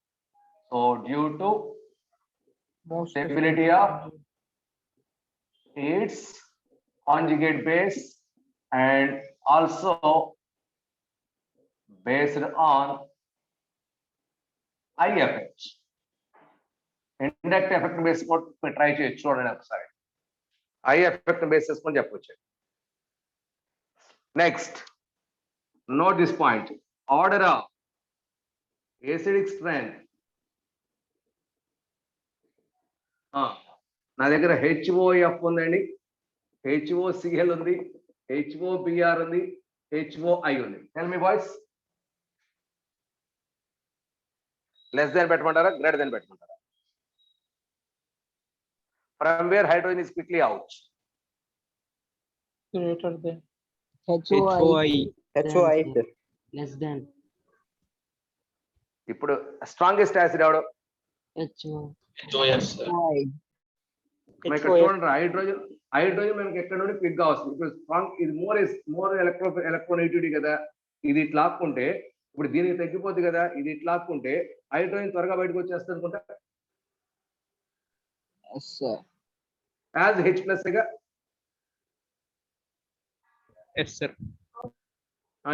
So due to Most stability of its conjugate base and also based on I effect. Inductive effect base try చేయొచ్చు చూడండి ఒకసారి. I effect base చేసుకొని చెప్పొచ్చు. Next, note this point. Order of acidic strength. నా దగ్గర HOF ఉందండి, HOCl ఉంది, HOBr ఉంది, HOI ఉంది. Tell me boys. Less than పెట్టమంటారా, greater than పెట్టమంటారా? From where hydrogen is quickly out? Greater than. HOI. HOI sir. Less than. ఇప్పుడు strongest acid ఎవడు? HOS sir. HOI. ఇక్కడ చూడండి, హైడ్రోజన్ మనకి ఎక్కడ నుండి క్విక్ గా వస్తుంది. ఇప్పుడు స్ట్రాంగ్ ఇది మోర్ ఎలక్ట్రోనెగిటివిటీ కదా, ఇది ఇట్లా ఆపుకుంటే ఇప్పుడు దీనికి తగ్గిపోద్ది కదా, ఇది ఇట్లా ఆపుకుంటే హైడ్రోజన్ త్వరగా బయటకు వచ్చేస్తుంది అనుకుంటా. Yes sir. As H plus గా. Yes sir.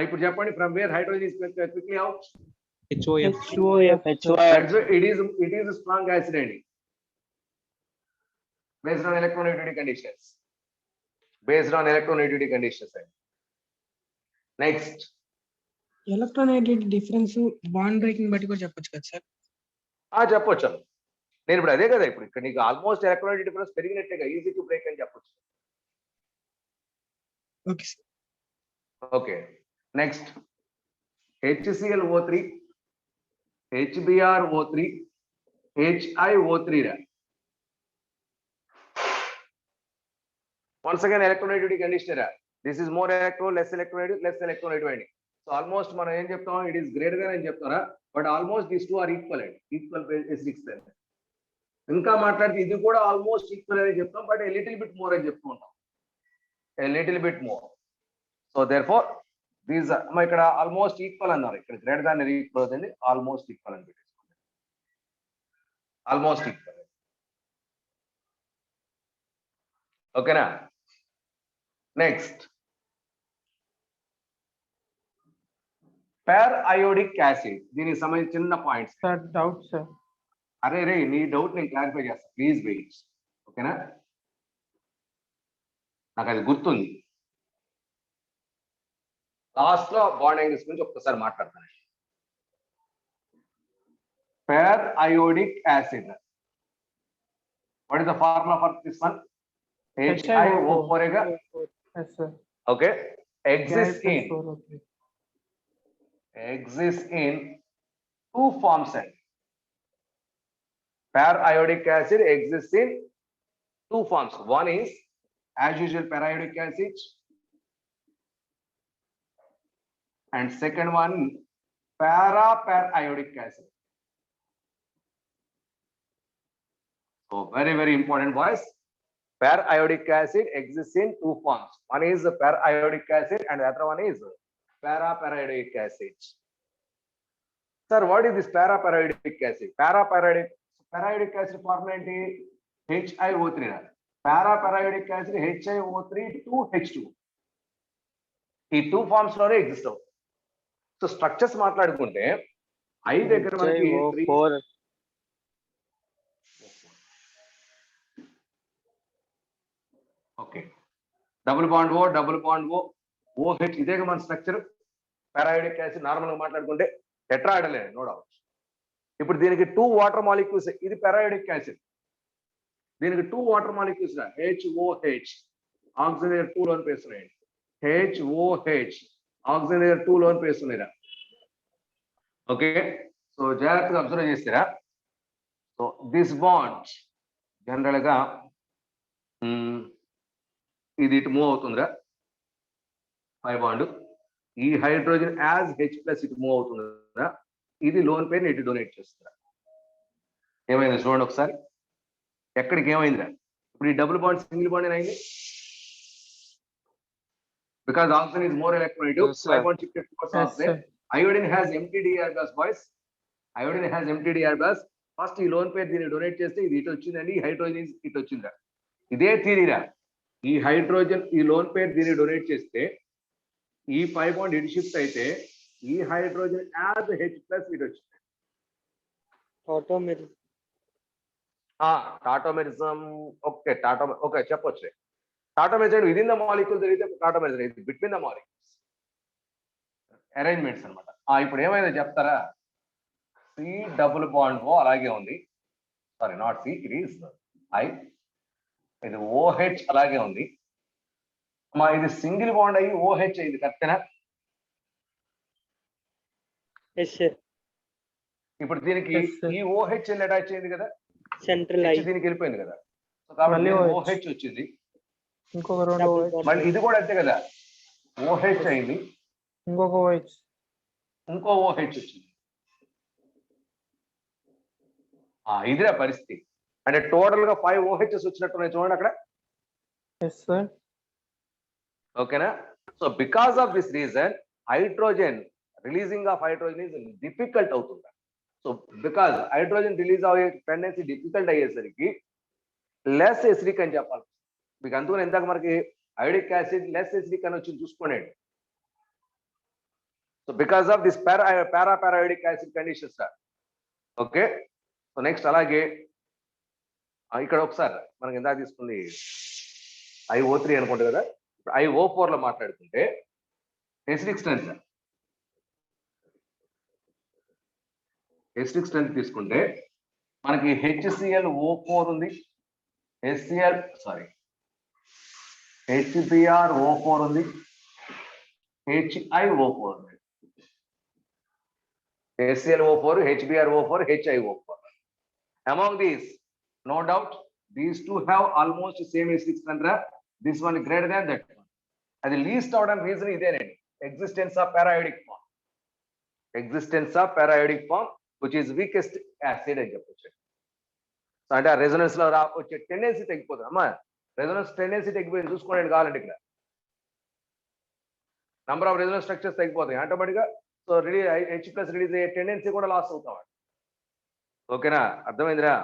ఇప్పుడు చెప్పండి, from where hydrogen is quickly out? HOF. It is a strong acid అండి, based on electronegativity conditions. అండి. Next. ఎలక్ట్రోనైట్ డిఫరెన్స్ బాండ్ బ్రేకింగ్ బట్టి కూడా చెప్పొచ్చు కదా సార్? చెప్పొచ్చు. నేను ఇప్పుడు అదే కదా, ఇప్పుడు ఇక్కడ నీకు ఆల్మోస్ట్ ఎలక్ట్రోనైట్ డిఫరెన్స్ పెరిగినట్టేగా, ఈజీ టు బ్రేక్ అని చెప్పొచ్చు. Okay sir. Okay, next HClO3, HBrO3, HiO3 రా. Once again electronegativity condition రా. This is more less electronegative. So almost మనం ఏం చెప్తాం, it is greater than అని చెప్తారా, but almost these two are equal acidic strength. ఇంకా మాట్లాడితే ఇది కూడా ఆల్మోస్ట్ ఈక్వల్ అని చెప్తాం, but a little bit more అని చెప్తూ ఉంటాం, a little bit more. So therefore these are ఇక్కడ ఆల్మోస్ట్ ఈక్వల్ అన్నారు, ఇక్కడ గ్రేటర్ దాన్ ఈక్వల్ అవుతుంది, ఆల్మోస్ట్ ఈక్వల్ అని పెట్టేసుకోండి, ఆల్మోస్ట్ ఈక్వల్. ఓకేనా? నెక్స్ట్ పెర్ అయోడిక్ యాసిడ్, దీనికి సంబంధించిన చిన్న పాయింట్స్. Sir, doubt sir. అరే రే, నీ డౌట్ నేను క్లారిఫై చేస్తాను, ప్లీజ్ వెయిట్. ఓకేనా? నాకు అది గుర్తుంది, లాస్ట్ లో బాండ్ యాంగిల్స్ గురించి ఒక్కసారి మాట్లాడతాను. Per iodic acid, what is the formula for this one? HiO4 గా. Yes sir. Okay, exists in two forms. Per iodic acid exists in two forms. One is as usual periodic acid, and second one para-periodic acid. So very important boys. Per-iodic acid exists in two forms. One is the per-iodic acid and the other one is para-periodic acid. Sir, what is this para-periodic acid? Periodic acid formula ఏంటి? HiO3. Para-periodic acid HiO3 to H2. ఈ two forms లోనే exist అవుతుంది. So structures మాట్లాడుకుంటే I దగ్గర మనకి okay, double bond O OH, ఇదేగా మన structure. పారాయోడిక్ acid normal గా మాట్లాడుకుంటే టెట్రాహైడ్రల్, నో డౌట్. ఇప్పుడు దీనికి 2 వాటర్ మాలిక్యూల్స్, ఇది పారాయోడిక్ యాసిడ్, దీనికి 2 వాటర్ మాలిక్యూల్స్ HOH, ఆక్సిజన్ 2 లోని పేస్తున్నాయి, HOH, ఆక్సిజన్ 2 లోని పేస్తున్నాయిరా. ఓకే, సో జాగ్రత్తగా అబ్జర్వ్ చేస్తారా. సో దిస్ బాండ్ జనరల్ గా ఇది ఇటు మూవ్ అవుతుందిరా, 5 బాండ్. ఈ హైడ్రోజన్ యాజ్ H+ ఇటు మూవ్ అవుతుందిరా, ఇది లోన్ పేరుని ఇటు డొనేట్ చేస్తుందిరా. ఏమైంది చూడండి ఒకసారి, ఎక్కడికి ఏమైందిరా. ఇప్పుడు ఈ డబుల్ బాండ్ సింగిల్ బాండ్ అయింది, because oxygen is more electronegative. Yes, sir. 5 bond shifted towards Yes, oxygen. Iodine has empty DR gas, boys. Iodine has empty DR gas. First ఈ లోన్ పేరు దీన్ని డొనేట్ చేస్తే ఇది ఇటు వచ్చిందండి, ఈ హైడ్రోజన్ ఇటు వచ్చిందిరా. ఇదే థియరీరా, ఈ హైడ్రోజన్ ఈ లోన్ పేరు దీన్ని డొనేట్ చేస్తే ఈ 5 బాండ్ ఇటు షిఫ్ట్ అయితే ఈ హైడ్రోజన్ యాజ్ H+ ఇటు వచ్చింది. టాటోమెరిజం. ఓకే, ఓకే చెప్పొచ్చు. టాటోమెరిజం విదిన్ ద మాలిక్యూల్ జరిగితే టాటోమెరిజం, ఇది బిట్వీన్ ద మాలిక్యూల్స్ అరేంజ్మెంట్స్ అనమాట. ఇప్పుడు ఏమైందో చెప్తారా. C డబుల్ బాండ్ ఓ అలాగే ఉంది, sorry not C, it is I. ఇది OH అలాగే ఉంది. ఇది సింగిల్ బాండ్ అయ్యి OH అయింది, కరెక్టేనా? ఎస్ సార్ ఇప్పుడు దీనికి Yes, sir. ఈ OH అటాచ్ అయింది కదా, సెంట్రల్ ఐ H దీనికి వెళ్ళిపోయింది కదా. సో కాబట్టి మళ్ళీ దీనికి OH. OH వచ్చింది. ఇంకొక రెండు మళ్ళీ ఇది కూడా అంతే కదా, OH అయింది, ఇంకొక OH. ఇంకో OH వచ్చింది. ఇదిరా పరిస్థితి. అంటే టోటల్ గా 5 OHs వచ్చినట్టున్నాయి చూడండి అక్కడ. Yes sir. ఓకేనా. So because of this reason hydrogen releasing of hydrogen is difficult అవుతుంది. సో బికాస్ హైడ్రోజన్ రిలీజ్ అయ్యే టెండెన్సీ డిఫికల్ట్ అయ్యేసరికి లెస్ ఎసిడిక్ అని చెప్పాలి మీకు. అందుకని ఇందాక మనకి అయోడిక్ యాసిడ్ లెస్ ఎసిడిక్ అని వచ్చింది చూసుకోండి. So because of this paraperiodic acid condition sir. Okay. So next అలాగే ఇక్కడ ఒకసారి మనకి ఇందాక తీసుకుంది IO3 అనుకుంటుంది కదా, IO4 లో మాట్లాడుకుంటే ఎసిడిక్ స్ట్రెంత్ తీసుకుంటే మనకి HClO4 ఉంది, HBrO4 ఉంది, HiO4 ఉంది. HClO4, HBrO4, HiO4. Among these, no doubt, these two have almost same acidic strength. This one is greater than that one. And the least out of reason is there existence of paraiodic form. Existence of paraiodic form, which is weakest acid అని చెప్పొచ్చు. So అంటే ఆ resonance లో వచ్చే tendency తగ్గిపోతుంది. అమ్మా resonance tendency తగ్గిపోయింది చూసుకోండి కావాలంటే ఇక్కడ నంబర్ ఆఫ్ రెజొనెన్స్ స్ట్రక్చర్స్ తగ్గిపోతాయి ఆటోమేటిక్ గా. సో H+ రిలీజ్ అయ్యే టెండెన్సీ కూడా లాస్ అవుతాం. ఓకేనా, అర్థమైందిరా?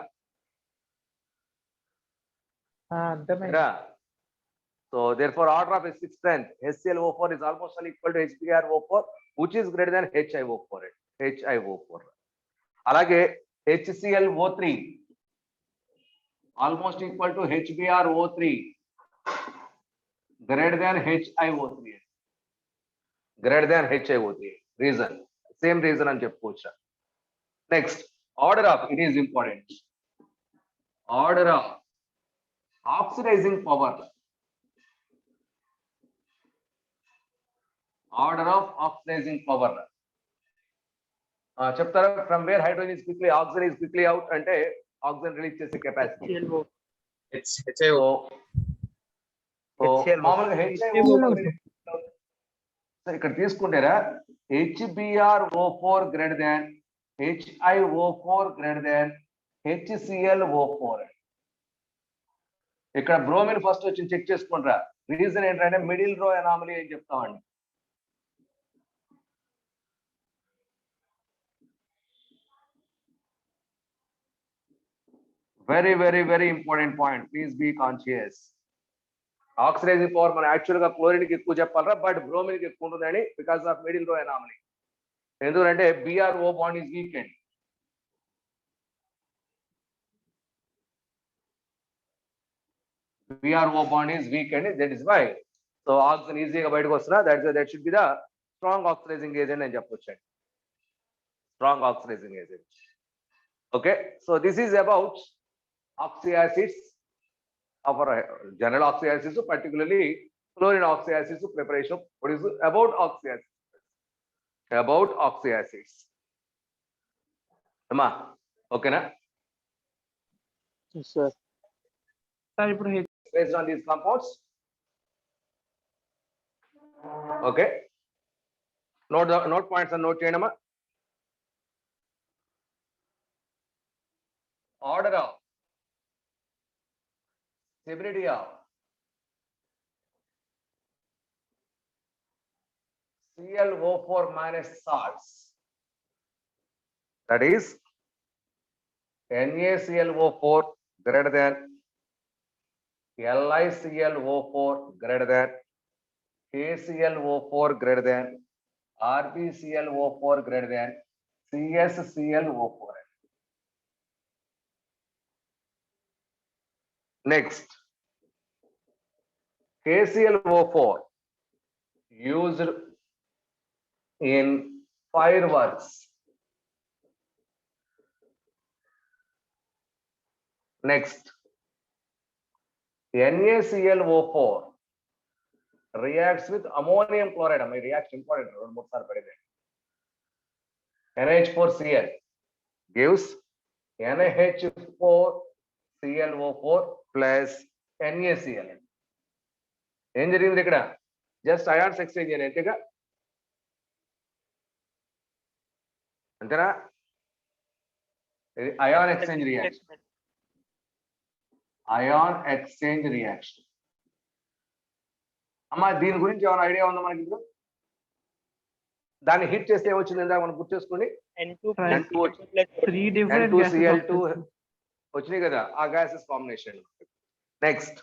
అర్థమైంది. So therefore order of acidic strength HClO4 is almost equal to HBrO4, which is greater than HiO4. అలాగే HClO3 almost equal to HBrO3 greater than HiO3. Reason same reason అని చెప్పుకోవచ్చు. Next order of, it is important, order of oxidizing power. Order of oxidizing power. చెప్తారా? From where hydrogen is quickly oxygen is quickly out అంటే oxygen release చేసే capacity. HiO. మామూలుగా ఇక్కడ తీసుకుంటారా HBrO4 greater than HiO4 greater than HClO4. ఇక్కడ bromine first వచ్చి check చేసుకుంటారా. Reason ఏంటంటే మిడిల్ రో అనామలీ అని చెప్తామండి. very important point, please be conscious. Oxidising power మనం యాక్చువల్ గా క్లోరిన్ కి ఎక్కువ చెప్పాలరా, బట్ బ్రోమిన్ కి ఎక్కువ ఉంటుందని because of middle row anomaly. ఎందుకంటే BrO bond is weakened. BrO bond is weakened, that is why. So oxygen ఈజీగా బయటకు వస్తున్నా, that should be the strong oxidizing agent అని చెప్పొచ్చు. Strong oxidizing agent. Okay, so this is about oxyacids, our general oxyacids, particularly chlorine oxyacids preparation. What is about oxyacids? About oxyacids. Amma, okay na? Yes, sir. Sir ఇప్పుడు Based on these compounds. Okay. Note points and note cheyandama. Order of stability of ClO4 minus salts. That is NaClO4 greater than LiClO4 greater than KClO4 greater than RbClO4 greater than CsClO4. Next, KClO4 used in fireworks. Next, NaClO4 reacts with ammonium chloride. My reaction important. NH4Cl gives NH4ClO4 plus NaCl. ఏం జరిగింది ఇక్కడ? Just ions exchange అని అంతేగా? అంతేనా? ఇది ion exchange reaction. Ion exchange reaction. అమ్మా దీని గురించి ఏమైనా ఐడియా ఉందా మనకి ఇప్పుడు? దాన్ని హిట్ చేస్తే ఏమొచ్చింది ఇందాక మనం గుర్తు చేసుకోండి. N2 Right. plus O2 plus O2. 3 different gases. N2Cl2 వచ్చినాయి కదా, ఆ gases combination. Next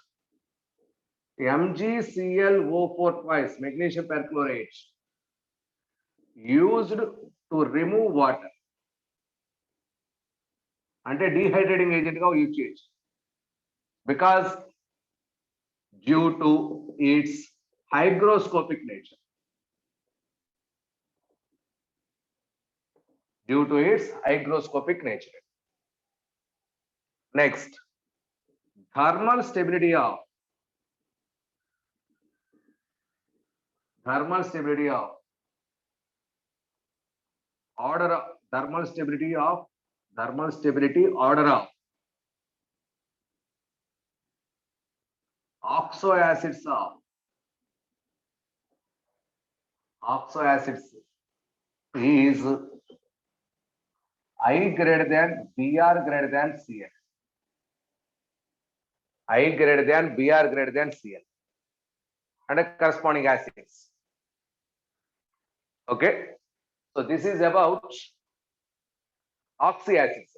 MgClO4 twice magnesium perchlorate used to remove water. అంటే డిహైడ్రేటింగ్ ఏజెంట్ గా యూజ్ చేయొచ్చు. Because due to it's hygroscopic nature. Due to its hygroscopic nature. Next, thermal stability of order of thermal stability order of oxo acids is I greater than Br greater than Cl. I greater than Br greater than Cl. And the corresponding acids. Okay. So this is about oxyacids.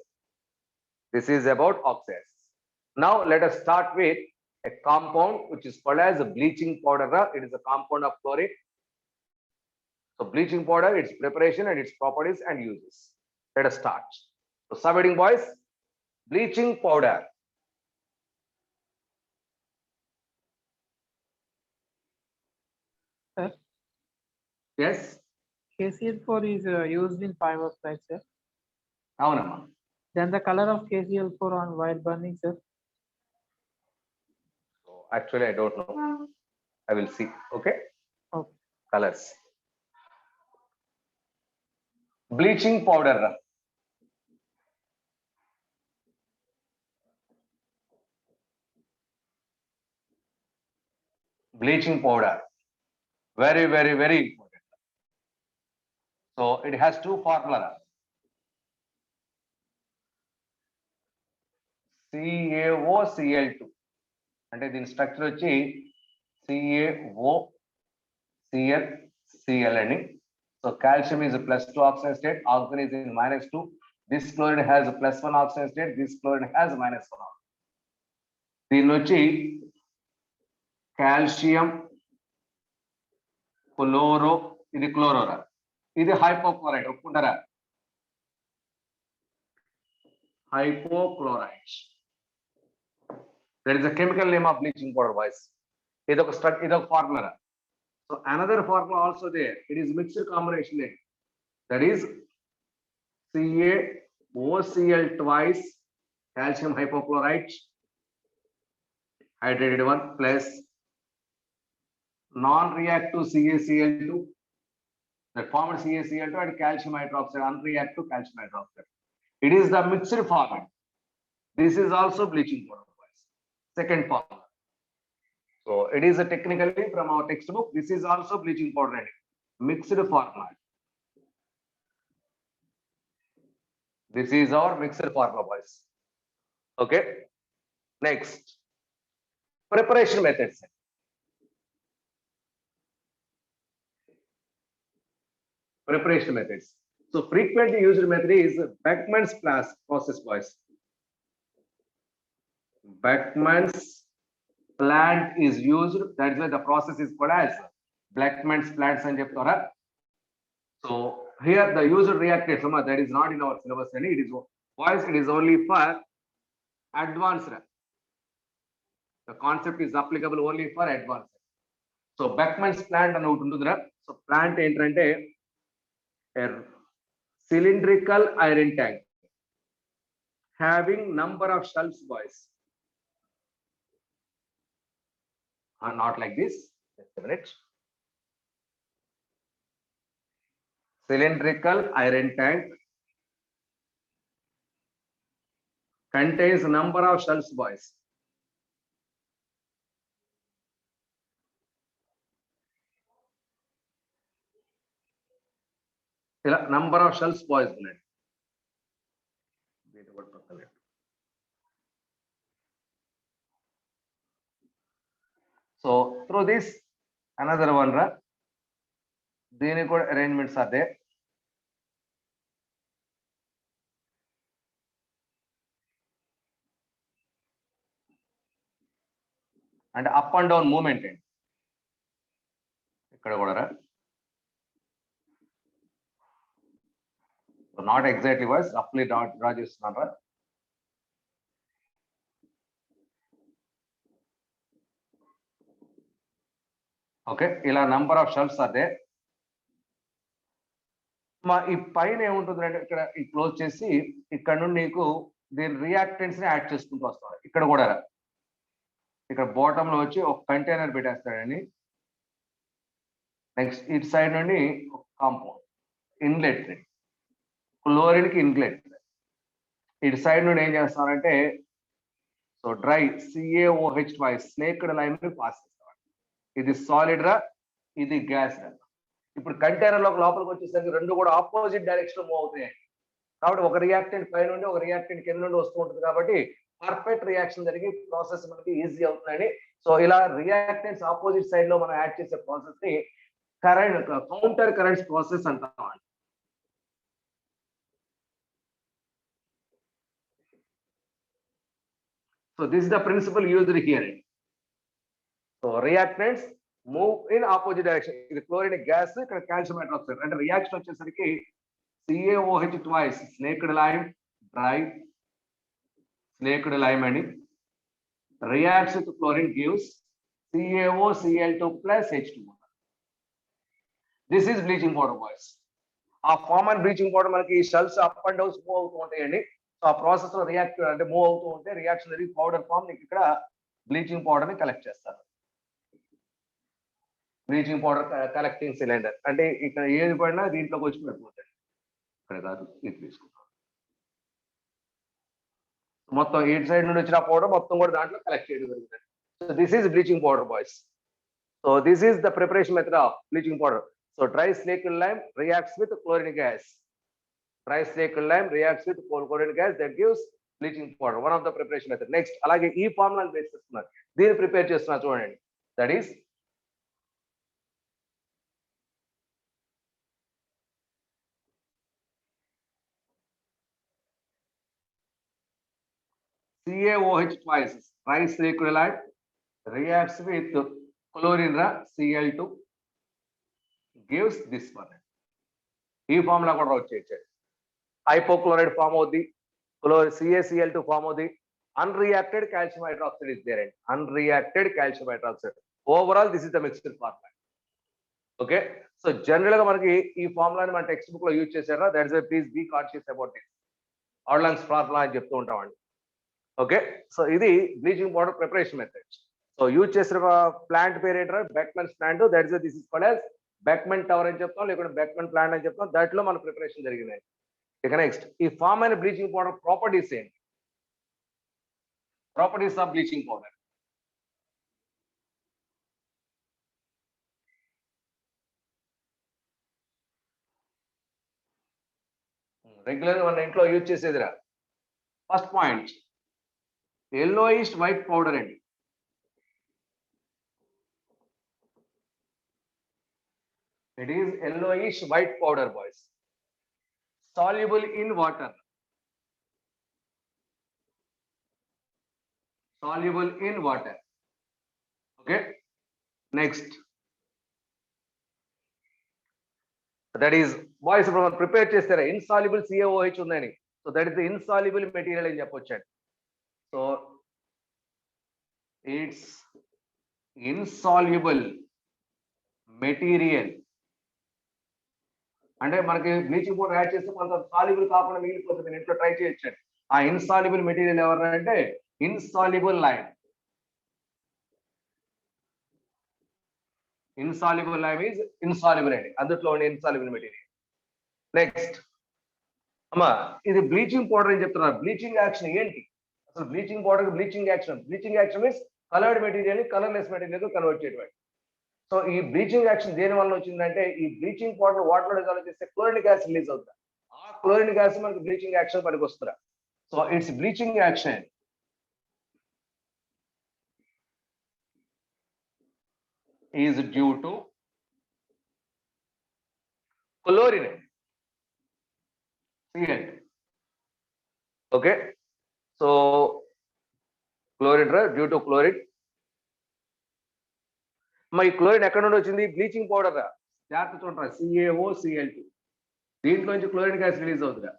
This is about oxyacids. Now let us start with a compound which is called as a bleaching powder. It is a compound of chlorine. So bleaching powder, its preparation and its properties and uses. Let us start. So subheading boys, bleaching powder. Sir? Yes. KCl4 is used in fireworks, right, sir? Avanamma. Then the color of KCl4 on while burning, sir? So actually I don't know. I will see. Okay. Okay. Colors. Bleaching powder. Bleaching powder. Very, very, very important. So it has two formula. CaOCl2. అంటే దీని structure వచ్చి CaOCl అని. So calcium is a +2 oxidation state, oxygen is in -2. This chlorine has a +1 oxidation state, this chlorine has -1. దీని వచ్చి calcium chloro, ఇది క్లోరోరా, ఇది hypochlorite. ఒప్పుకుంటారా? Hypochlorite. There is a chemical name of bleaching powder, boys. Idoka formula. So another formula also there. It is mixed combination there. That is CaOCl twice calcium hypochlorite hydrated one plus non-reactive CaCl2 that formed CaCl2 and calcium hydroxide, unreactive calcium hydroxide. It is the mixed format. This is also bleaching powder. Second formula. So it is a technically from our textbook. This is also bleaching powder, mixed format. This is our mixed formula, boys. Okay. Next, preparation methods. Preparation methods. So frequently used method is Beckmann's process, boys. Beckmann's plant is used. That is why the process is called as Beckmann's plants and cheptara. So here the user reacted, that is not in our syllabus. It is boys, it is only for advanced. The concept is applicable only for advanced. So Beckmann's plant and so plant ఏంటంటే a cylindrical iron tank having number of shelves, boys. Not like this. Just a minute. cylindrical iron tank contains number of shells, boys. ఇలా number of shells, boys ఉన్నాయి. దీన్ని కూడా పక్కన పెట్టు. So through this another one ra, దీనికి కూడా arrangements are there. And up and down movement అండి ఇక్కడ కూడా రా. నాట్ ఎగ్జాక్ట్లీ వాయిస్ రఫ్లీ డ్రా చేస్తున్నాను రా. ఓకే, ఇలా నంబర్ ఆఫ్ షెల్ఫ్స్ అదే. మా ఈ పైన ఏముంటుందంటే ఇక్కడ ఈ క్లోజ్ చేసి ఇక్కడ నుండి నీకు దీని రియాక్టెంట్స్ ని యాడ్ చేసుకుంటూ వస్తాడు. ఇక్కడ కూడా రా. ఇక్కడ బాటమ్ లో వచ్చి ఒక కంటైనర్ పెట్టేస్తాడండి. నెక్స్ట్ ఇటు సైడ్ నుండి ఒక కాంపౌండ్ ఇన్లెట్, క్లోరిన్ కి ఇన్లెట్. ఇటు సైడ్ నుండి ఏం చేస్తారంటే సో డ్రై CaOH స్నేక్డ్ లైమ్ ని పాస్ చేస్తాడు. ఇది సాలిడ్ రా, ఇది గ్యాస్ రా. ఇప్పుడు కంటైనర్ లోపలికి వచ్చేసరికి రెండు కూడా ఆపోజిట్ డైరెక్షన్ మూవ్ అవుతాయి. కాబట్టి ఒక రియాక్టెంట్ పై నుండి ఒక రియాక్టెంట్ కింద నుండి వస్తూ ఉంటుంది. కాబట్టి పర్ఫెక్ట్ రియాక్షన్ జరిగి ప్రాసెస్ మనకి ఈజీ అవుతుందండి. సో ఇలా రియాక్టెంట్స్ ఆపోజిట్ సైడ్ లో మనం యాడ్ చేసే ప్రాసెస్ ని కరెంట్ కౌంటర్ కరెంట్స్ ప్రాసెస్ అంటాం. So this is the principle used here. So reactants move in opposite direction. ఇది chlorine gas, ఇక్కడ calcium hydroxide. అంటే రియాక్షన్ వచ్చేసరికి CaOH twice snaked lime, dry snaked lime and reacts with chlorine gives CaOCl2 plus H2O. This is bleaching powder, boys. ఆ form and bleaching powder మనకి shells up and downs move అవుతూ ఉంటాయండి. So ఆ process లో react అంటే move అవుతూ ఉంటే reaction జరిగి పౌడర్ ఫామ్ నీకు ఇక్కడ బ్లీచింగ్ పౌడర్ ని కలెక్ట్ చేస్తారు. బ్లీచింగ్ పౌడర్ కలెక్టింగ్ సిలిండర్ అంటే ఇక్కడ ఏది పడినా దీంట్లోకి వచ్చి పడిపోతాయి. ఇక్కడ కాదు, ఇది తీసుకుంటాం. మొత్తం ఎయిట్ సైడ్ నుండి వచ్చిన పౌడర్ మొత్తం కూడా దాంట్లో కలెక్ట్ చేయడం జరుగుతుంది. So this is bleaching powder, boys. So this is the preparation method of bleaching powder. So dry snake lime reacts with chlorine gas. Dry snake lime reacts with chlorine gas that gives bleaching powder. One of the preparation method. Next, అలాగే ఈ formula base చేస్తున్నారు. దీన్ని prepare చేస్తున్నారు చూడండి. That is CaOH twice. Dry snake lime reacts with chlorine Cl2 gives this one. ఈ formula కూడా వచ్చేసాడు. Hypochloride form అవుద్ది, CaCl2 ఫామ్ అవుద్ది, unreacted calcium hydroxide is there and unreacted calcium hydroxide. Overall this is the mixed formula. Okay, so general గా మనకి ఈ ఫార్ములాని మన టెక్స్ట్ బుక్ లో యూజ్ చేశారా, that is why please be conscious about this. ఆర్లాంగ్స్ formula అని చెప్తూ ఉంటామండి. ఓకే, సో ఇది bleaching powder preparation method. So use చేసిన ప్లాంట్ పేరు ఏంటారా, Beckmann's plant. That is this is called as Beckmann tower అని చెప్తాం, లేకుంటే బెక్మన్ ప్లాంట్ అని చెప్తాం. దాంట్లో మన ప్రిపరేషన్ జరిగింది. ఇక నెక్స్ట్ ఈ ఫార్మ్ అయిన బ్లీచింగ్ పౌడర్ ప్రాపర్టీస్ ఏంటి? Properties of bleaching powder. Regular మన ఇంట్లో యూజ్ చేసేదిరా. First point yellowish white powder అండి. It is yellowish white powder, boys. Soluble in water. Soluble in water. Okay. Next. That is, boys, prepare chestara insoluble CaOH undani. So that is the insoluble material in cheppochu. So it's insoluble material. అంటే మనకి bleaching powder add చేస్తే కొంత soluble కాకుండా మిగిలిపోతుంది. ఇంట్లో try చేయొచ్చు. ఆ insoluble material ఎవరంటే insoluble lime. Insoluble lime is insoluble అండి, అందులో ఉండే ఇన్సాల్యుబుల్ మెటీరియల్. నెక్స్ట్ అమ్మా ఇది బ్లీచింగ్ పౌడర్ అని చెప్తున్నారు. బ్లీచింగ్ యాక్షన్ ఏంటి అసలు? Bleaching powder bleaching action means coloured material colourless material convert చేయడం. సో ఈ బ్లీచింగ్ యాక్షన్ దేని వల్ల వచ్చిందంటే ఈ బ్లీచింగ్ పౌడర్ వాటర్ లో డిజాల్వ్ చేస్తే క్లోరినిక్ యాసిడ్ రిలీజ్ అవుతుంది. ఆ క్లోరినిక్ యాసిడ్ మనకి బ్లీచింగ్ యాక్షన్ పనికి వస్తుందా? So it's bleaching action is due to chlorine. Cl. Okay. So chlorine due to chlorine. మా ఈ క్లోరిన్ ఎక్కడ నుండి వచ్చింది? బ్లీచింగ్ పౌడర్ జాగ్రత్త చూడరా, CaOCl2 దీంట్లో నుంచి క్లోరిన్ గ్యాస్ రిలీజ్ అవుతుందా?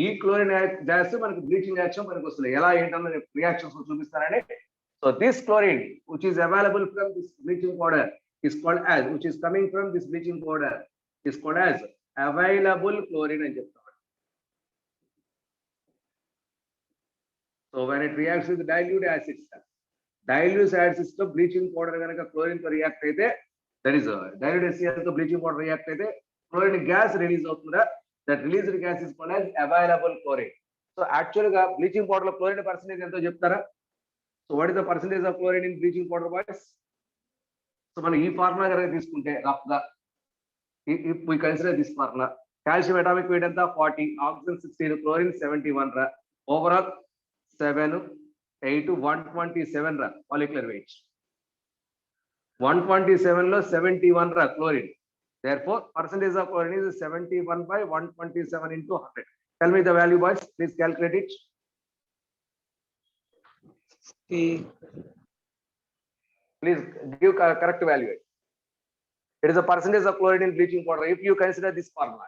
ఈ క్లోరిన్ గ్యాస్ మనకి బ్లీచింగ్ యాక్షన్ మనకి వస్తుంది. ఎలా ఏంటన్న రియాక్షన్స్ చూపిస్తారని. So this chlorine which is available from this bleaching powder is called as which is coming from this bleaching powder is called as available chlorine అని చెప్తాం. So when it reacts with dilute acids, dilute acids తో bleaching powder కనుక chlorine తో react అయితే, that is dilute HCl తో bleaching powder react అయితే chlorine gas release అవుతుందా? That released gas is called as available chlorine. So actual గా bleaching powder లో chlorine percentage ఎంతో చెప్తారా? So what is the percentage of chlorine in bleaching powder boys? So మనం ఈ formula కనుక తీసుకుంటే రఫ్ గా if we consider this formula, calcium atomic weight anta 40, oxygen 16, chlorine 71 ra, overall 7 8 127 ra molecular weight. 127 lo 71 ra chlorine. Therefore percentage of chlorine is 71 by 127 into 100. Tell me the value boys, please calculate it. Please give correct value. It is a percentage of chlorine in bleaching powder if you consider this formula.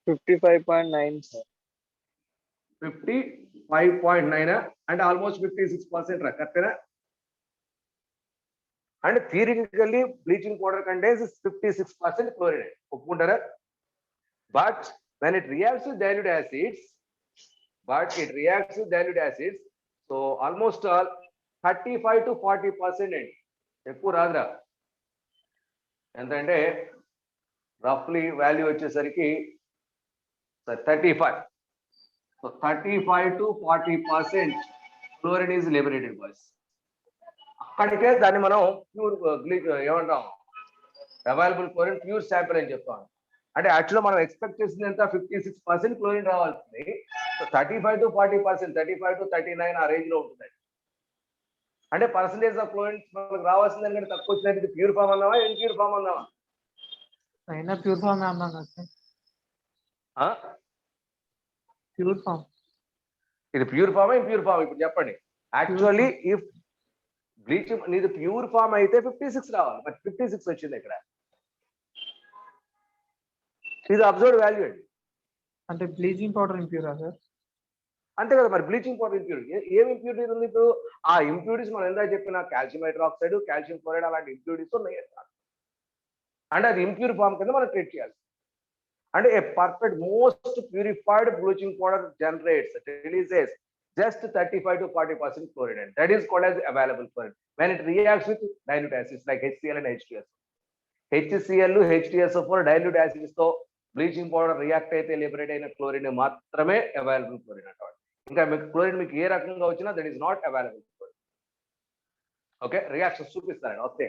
55.9, sir. 55.9 and almost 56% correct? And theoretically bleaching powder contains 56% chlorine. But when it reacts with dilute acids, so almost all 35 to 40%. ఎక్కువ రాదురా. ఎంతంటే రఫ్లీ value వచ్చేసరికి 35. So 35 to 40% chlorine is liberated boys. అక్కడికే దాన్ని మనం pure ఏమంటాం, available chlorine pure sample అని చెప్తాం. అంటే యాక్చువల్గా మనం ఎక్స్పెక్ట్ చేసింది ఎంత? 56% క్లోరిన్ రావాల్సింది. సో 35 to 40%, 35 to 39 ఆ రేంజ్ లో ఉంటుంది. అంటే పర్సంటేజ్ ఆఫ్ క్లోరిన్ మనకు రావాల్సింది ఎందుకంటే తక్కువ వచ్చినట్టు. ఇది ప్యూర్ ఫామ్ అన్నావా ఇంప్యూర్ ఫామ్ అన్నావా? అయినా ప్యూర్ ఫామ్ అన్నాను సార్. Pure form. ఇది ప్యూర్ ఫామ్ ఇంప్యూర్ ఫామ్ ఇప్పుడు చెప్పండి. యాక్చువల్లీ ఇఫ్ బ్లీచింగ్ నీది ప్యూర్ ఫామ్ అయితే 56 రావాలి, బట్ 56 వచ్చింది ఇక్కడ. ఇది అబ్జర్వ్డ్ వాల్యూ అండి. అంటే బ్లీచింగ్ పౌడర్ ఇంప్యూరా సార్? అంతే కదా మరి. బ్లీచింగ్ పౌడర్ ఇంప్యూరిటీ ఏం ఇంప్యూరిటీ ఉంది ఇప్పుడు? ఆ ఇంప్యూరిటీస్ మనం ఎంత చెప్పిన కాల్షియం హైడ్రాక్సైడ్, కాల్షియం క్లోరైడ్ అలాంటి ఇంప్యూరిటీస్ ఉన్నాయి. అంటే అది ఇంప్యూర్ ఫామ్ కింద మనం ట్రీట్ చేయాలి. అంటే a perfect most purified bleaching powder releases just 35 to 40% chlorine, and that is called as available chlorine when it reacts with dilute acids like HCl and H2SO. HCl, H2SO4 dilute acids తో bleaching powder react అయితే liberate అయిన chlorine మాత్రమే available chlorine అంటారు. ఇంకా మీకు chlorine మీకు ఏ రకంగా వచ్చినా that is not available chlorine. Okay, reactions చూపిస్తారండి వస్తే.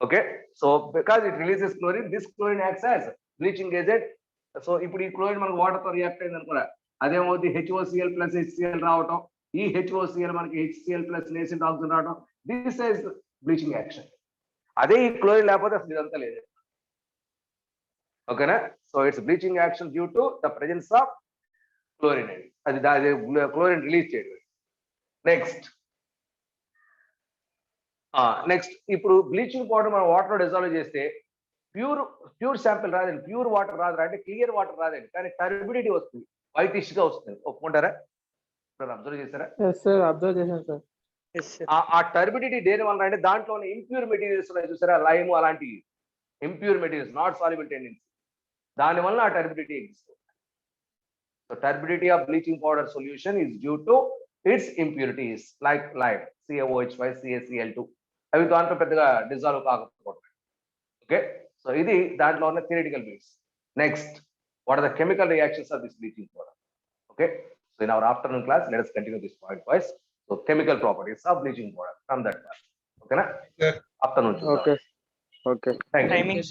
Okay, so because it releases chlorine, this chlorine acts as bleaching agent. So ఇప్పుడు ఈ క్లోరిన్ మనకు వాటర్ తో రియాక్ట్ అయింది అనుకున్నా, అదేమవుతుంది HOCl ప్లస్ HCl రావటం, ఈ HOCl మనకి HCl ప్లస్ నేసెంట్ ఆక్సిజన్ రావటం, దిస్ ఇస్ బ్లీచింగ్ యాక్షన్. అదే ఈ క్లోరిన్ లేకపోతే అసలు ఇదంతా లేదు. ఓకేనా? So it's bleaching action due to the presence of chlorine అండి. అది క్లోరిన్ రిలీజ్ చేయడం. నెక్స్ట్ ఇప్పుడు బ్లీచింగ్ పౌడర్ మనం వాటర్ డిజాల్వ్ చేస్తే ప్యూర్ శాంపిల్ రాదండి, ప్యూర్ వాటర్ రాదు, అంటే క్లియర్ వాటర్ రాదండి, కానీ టర్బిడిటీ వస్తుంది, వైటిష్ గా వస్తుంది. ఒప్పుకుంటారా? అబ్జర్వ్ చేశారా? అబ్జర్వ్ చేశాను సార్. ఆ టర్బిడిటీ దేని వల్ల అంటే దాంట్లో ఉన్న ఇంప్యూర్ మెటీరియల్స్ ఉన్నాయి చూసారా, లైమ్ అలాంటి impure materials, not soluble tendency, దాని వల్ల ఆ turbidity exist. So turbidity of bleaching powder solution is due to it's impurities like lime, CaOH5, CaCl2, అవి దాంట్లో పెద్దగా డిజాల్వ్ కాకపోవడం. ఓకే, సో ఇది దాంట్లో ఉన్న theoretical base. Next what are the chemical reactions of this bleaching powder? Okay, so in our afternoon class, let us continue this point wise. So chemical properties of bleaching powder from that class. Okay, na? Sir. Afternoon. Okay. Okay. Thank you. Timing.